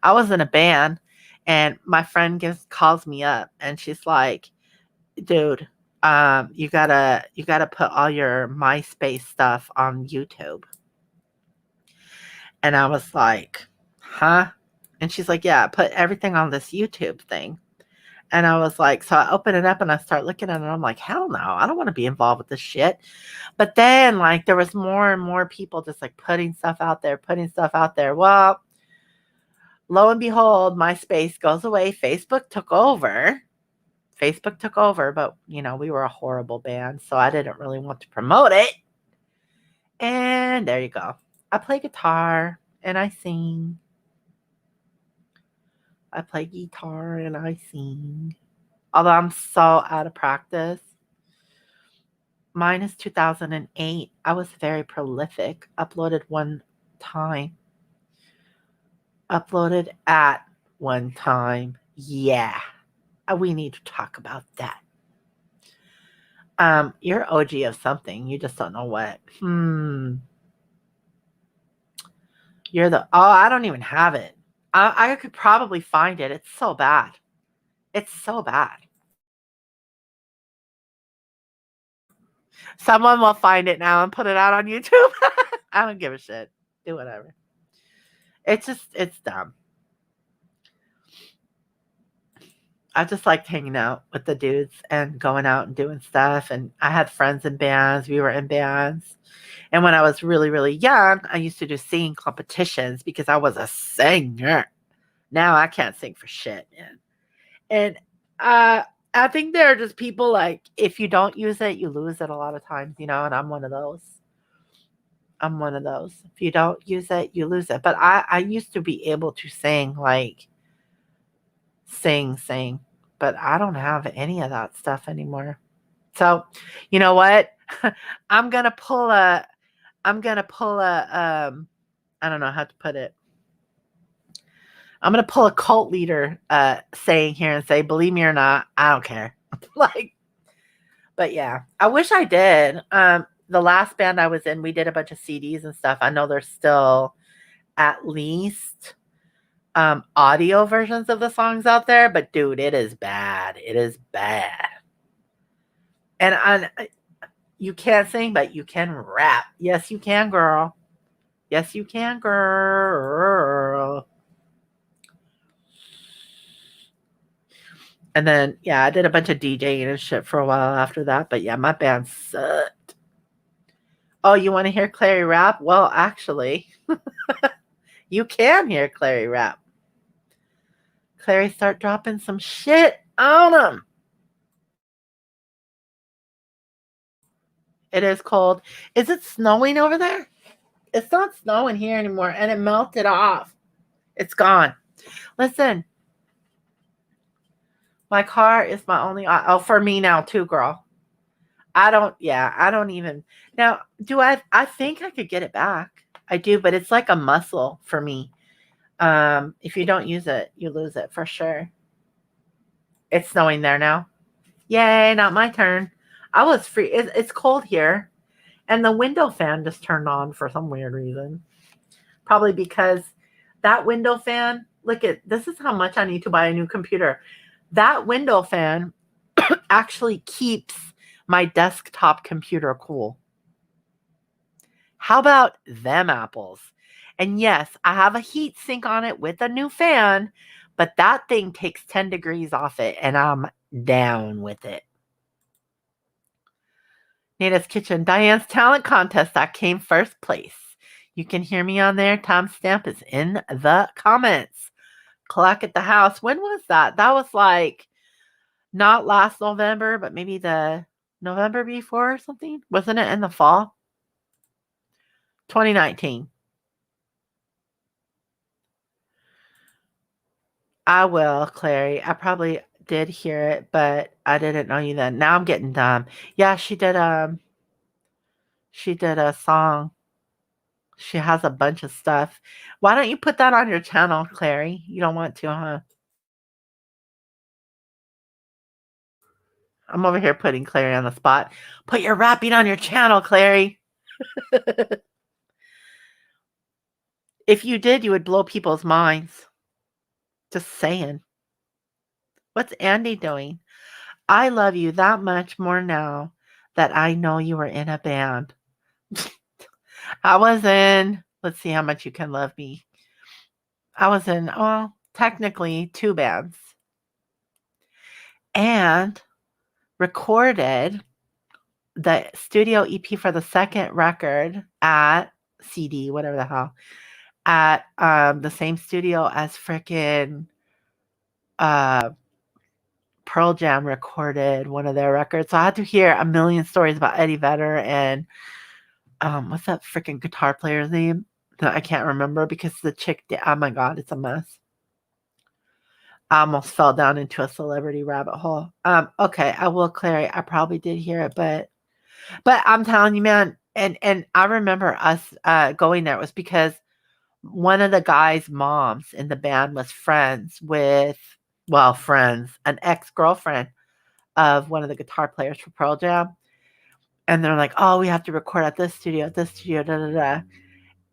I was in a band, and my friend calls me up, and she's like, "Dude, you gotta put all your MySpace stuff on YouTube." And I was like, "Huh?" And she's like, "Yeah, put everything on this YouTube thing." And I was like, so I open it up and I start looking at it, and I'm like, hell no, I don't want to be involved with this shit. But then, like, there was more and more people just like putting stuff out there, putting stuff out there. Well, lo and behold, MySpace goes away. Facebook took over. But we were a horrible band, so I didn't really want to promote it. And there you go. I play guitar and I sing. I play guitar and I sing. Although I'm so out of practice. Mine is 2008. I was very prolific. Uploaded one time. Uploaded at one time. Yeah. We need to talk about that. You're OG of something. You just don't know what. I don't even have it. I could probably find it. It's so bad. It's so bad. Someone will find it now and put it out on YouTube. I don't give a shit. Do whatever. It's dumb. I just liked hanging out with the dudes and going out and doing stuff. And I had friends in bands. We were in bands. And when I was really, really young, I used to do singing competitions because I was a singer. Now I can't sing for shit, man. And I think there are just people like, if you don't use it, you lose it a lot of times, and I'm one of those. If you don't use it, you lose it. But I used to be able to sing, like, sing, but I don't have any of that stuff anymore. So, you know what? I'm gonna pull a I don't know how to put it. I'm gonna pull a cult leader saying here and say, believe me or not, I don't care. Like, but yeah, I wish I did. The last band I was in, we did a bunch of CDs and stuff. I know there's still at least audio versions of the songs out there, but dude, it is bad. It is bad. And you can't sing, but you can rap. Yes, you can, girl. Yes, you can, girl. And then, yeah, I did a bunch of DJing and shit for a while after that. But yeah, my band sucked. Oh, you want to hear Clary rap? Well, actually, you can hear Clary rap. Clary, start dropping some shit on them. It is cold. Is it snowing over there? It's not snowing here anymore, and it melted off. It's gone. Listen, my car is my only. Oh, for me now too, girl. I don't even. Now, do I think I could get it back. I do, but it's like a muscle for me. If you don't use it, you lose it for sure. It's snowing there now. Yay, not my turn. I was free. It's cold here. And the window fan just turned on for some weird reason. Probably because that window fan, look at this is how much I need to buy a new computer. That window fan actually keeps my desktop computer cool. How about them apples? And yes, I have a heat sink on it with a new fan, but that thing takes 10 degrees off it, and I'm down with it. Nada's Kitchen, Diane's Talent Contest. I came first place. You can hear me on there. Timestamp is in the comments. Clock at the House. When was that? That was like not last November, but maybe the November before or something. Wasn't it in the fall? 2019. I will, Clary. I probably did hear it, but I didn't know you then. Now I'm getting dumb. Yeah, she did a song. She has a bunch of stuff. Why don't you put that on your channel, Clary? You don't want to, huh? I'm over here putting Clary on the spot. Put your rapping on your channel, Clary. If you did, you would blow people's minds. Just saying. What's Andy doing? I love you that much more now that I know you were in a band. I was in, let's see how much you can love me. I was in, well, technically 2 bands. And recorded the studio EP for the second record at CD, whatever the hell, at the same studio as frickin' Pearl Jam recorded one of their records. So I had to hear a million stories about Eddie Vedder and what's that freaking guitar player's name that I can't remember because the chick did, oh my god, it's a mess. I almost fell down into a celebrity rabbit hole. Okay, I will, Clary. I probably did hear it, but I'm telling you, man, and I remember us going there. It was because one of the guys' moms in the band was friends with, well, friends, an ex-girlfriend of one of the guitar players for Pearl Jam. And they're like, oh, we have to record at this studio, da da da.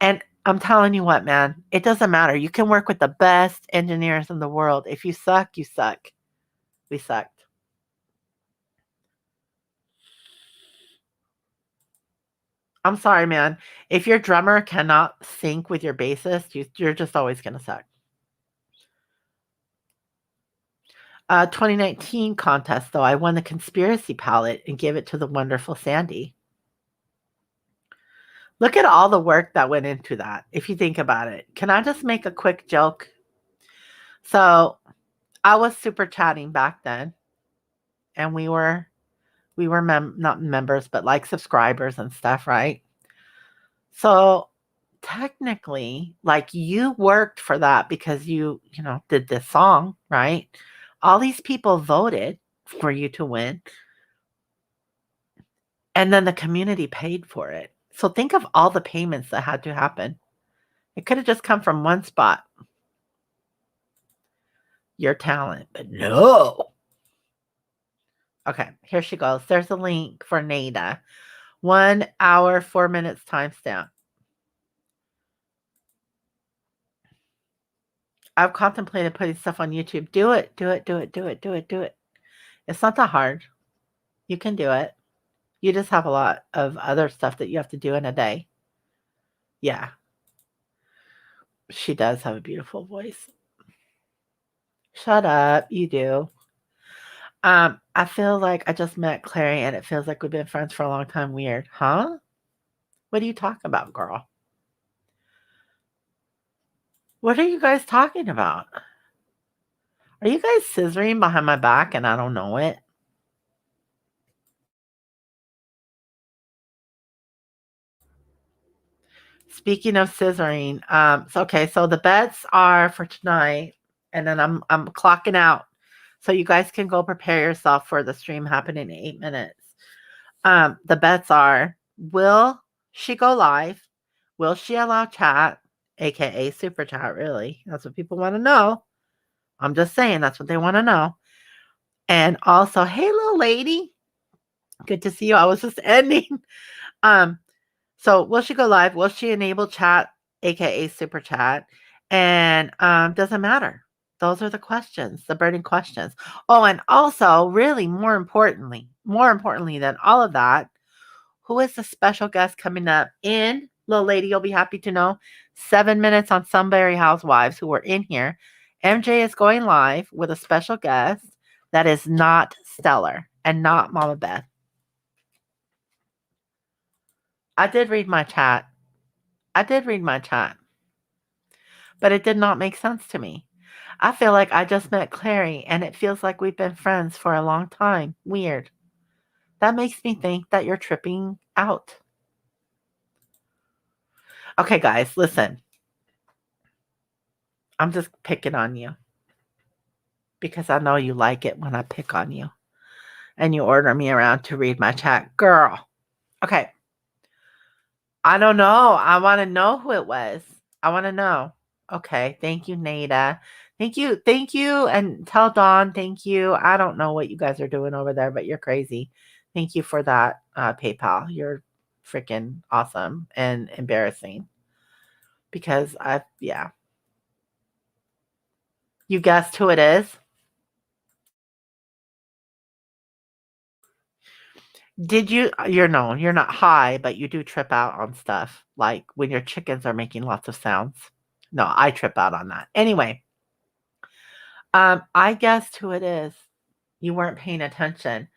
And I'm telling you what, man, it doesn't matter. You can work with the best engineers in the world. If you suck, you suck. We sucked. I'm sorry, man. If your drummer cannot sync with your bassist, you're just always going to suck. 2019 contest, though, I won the conspiracy palette and gave it to the wonderful Sandy. Look at all the work that went into that, if you think about it. Can I just make a quick joke? So I was super chatting back then, and we were not members, but like subscribers and stuff, right? So technically, like you worked for that because you did this song, right? All these people voted for you to win. And then the community paid for it. So think of all the payments that had to happen. It could have just come from one spot. Your talent, but no. Okay, here she goes. There's a link for Nada. 1 hour, 4 minutes timestamp. I've contemplated putting stuff on YouTube. Do it. It's not that hard. You can do it. You just have a lot of other stuff that you have to do in a day. Yeah. She does have a beautiful voice. Shut up. You do. I feel like I just met Clary and it feels like we've been friends for a long time. Weird. Huh? What are you talking about, girl? What are you guys talking about? Are you guys scissoring behind my back and I don't know it? Speaking of scissoring, so the bets are for tonight, and then I'm clocking out, so you guys can go prepare yourself for the stream happening in 8 minutes. The bets are: will she go live? Will she allow chat, aka super chat? Really, that's what people want to know. I'm just saying that's what they want to know. And also, hey, little lady, good to see you. I was just ending. So will she go live? Will she enable chat, aka super chat? And doesn't matter. Those are the questions, the burning questions. Oh, and also, really more importantly than all of that, who is the special guest coming up in, little lady, you'll be happy to know, 7 minutes on Sunbury Housewives, who were in here. MJ is going live with a special guest that is not Stellar and not Mama Beth. I did read my chat. But it did not make sense to me. I feel like I just met Clary and it feels like we've been friends for a long time. Weird. That makes me think that you're tripping out. Okay, guys, listen. I'm just picking on you because I know you like it when I pick on you and you order me around to read my chat. Girl. Okay. I don't know. I want to know who it was. I want to know. Okay. Thank you, Nada. Thank you. Thank you. And tell Dawn, thank you. I don't know what you guys are doing over there, but you're crazy. Thank you for that PayPal. You're freaking awesome and embarrassing because yeah. You guessed who it is? Did you? You're known. You're not high, but you do trip out on stuff like when your chickens are making lots of sounds. No, I trip out on that. Anyway, I guessed who it is. You weren't paying attention.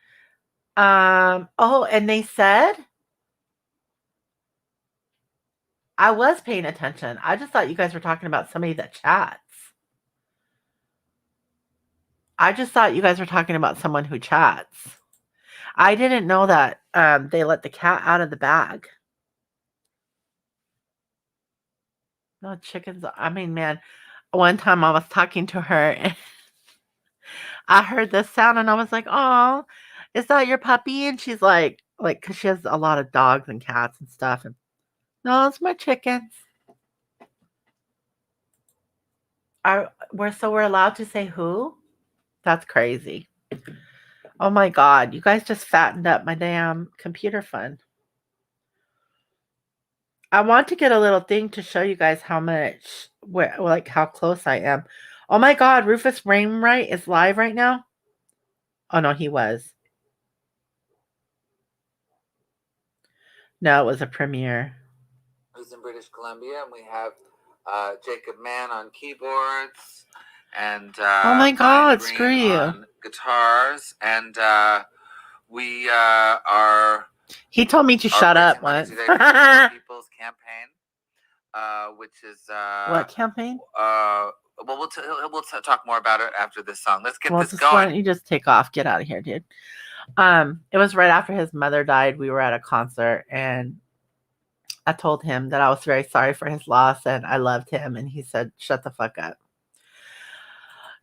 Oh, and they said I was paying attention. I just thought you guys were talking about somebody that chats. I just thought you guys were talking about someone who chats. I didn't know that they let the cat out of the bag. No chickens. I mean, man, one time I was talking to her and I heard this sound and I was like, "Oh, is that your puppy?" And she's like, cause she has a lot of dogs and cats and stuff. And no, it's my chickens. We're allowed to say who? That's crazy. Oh my god, you guys just fattened up my damn computer fund. I want to get a little thing to show you guys how much, like how close I am. Oh my god, Rufus Wainwright is live right now. Oh no, he was. No, it was a premiere. Who's in British Columbia, and we have Jacob Mann on keyboards, and oh my god, screw you on guitars, and we are. He told me to shut up once. People's campaign, which is what campaign? Well, we'll talk more about it after this song. Let's get this going. Why don't you just take off? Get out of here, dude. It was right after his mother died. We were at a concert, and I told him that I was very sorry for his loss, and I loved him, and he said, "Shut the fuck up."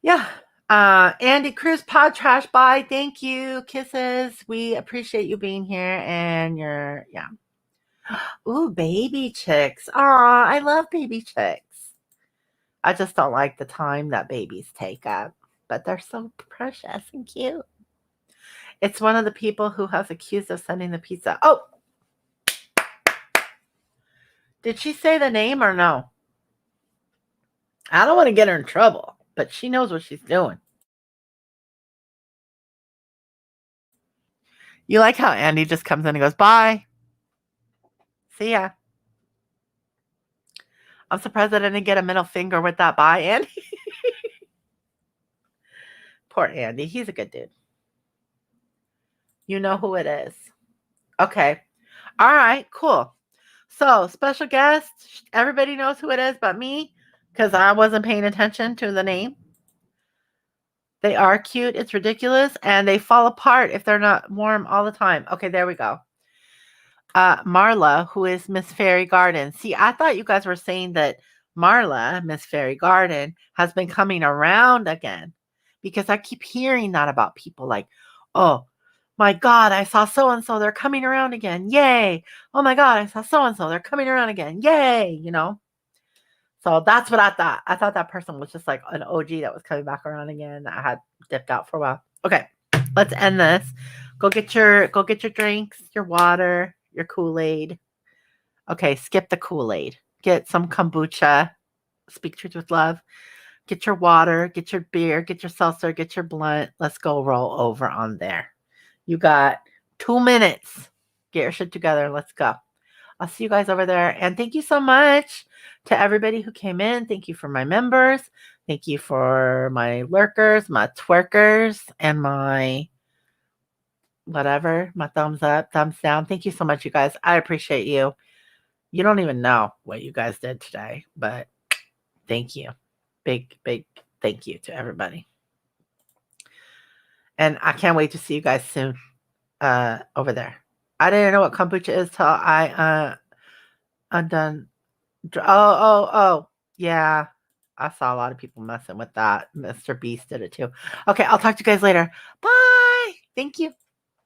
Yeah. Andy Cruz, Pod Trash, bye. Thank you. Kisses. We appreciate you being here, and yeah. Ooh, baby chicks. Aw, I love baby chicks. I just don't like the time that babies take up, but they're so precious and cute. It's one of the people who has accused of sending the pizza. Oh, did she say the name or no? I don't want to get her in trouble, but she knows what she's doing. You like how Andy just comes in and goes, bye. See ya. I'm surprised I didn't get a middle finger with that bye, Andy. Poor Andy. He's a good dude. You know who it is. Okay. All right, cool. So, special guest. Everybody knows who it is but me because I wasn't paying attention to the name. They are cute. It's ridiculous. And they fall apart if they're not warm all the time. Okay, there we go. Marla, who is Miss Fairy Garden. See, I thought you guys were saying that Marla, Miss Fairy Garden, has been coming around again. Because I keep hearing that about people like, oh, my God, I saw so-and-so. They're coming around again. Yay. Oh, my God, I saw so-and-so. They're coming around again. Yay. You know? So that's what I thought. I thought that person was just like an OG that was coming back around again. That had dipped out for a while. Okay, let's end this. Go get your drinks, your water, your Kool-Aid. Okay, skip the Kool-Aid. Get some kombucha. Speak truth with love. Get your water, get your beer, get your seltzer, get your blunt. Let's go roll over on there. You got 2 minutes. Get your shit together. Let's go. I'll see you guys over there. And thank you so much to everybody who came in. Thank you for my members. Thank you for my lurkers, my twerkers, and my whatever, my thumbs up, thumbs down. Thank you so much, you guys. I appreciate you. You don't even know what you guys did today, but thank you. Big, big thank you to everybody. And I can't wait to see you guys soon over there. I didn't know what kombucha is till I undone. Oh. Yeah. I saw a lot of people messing with that. Mr. Beast did it too. Okay, I'll talk to you guys later. Bye. Thank you.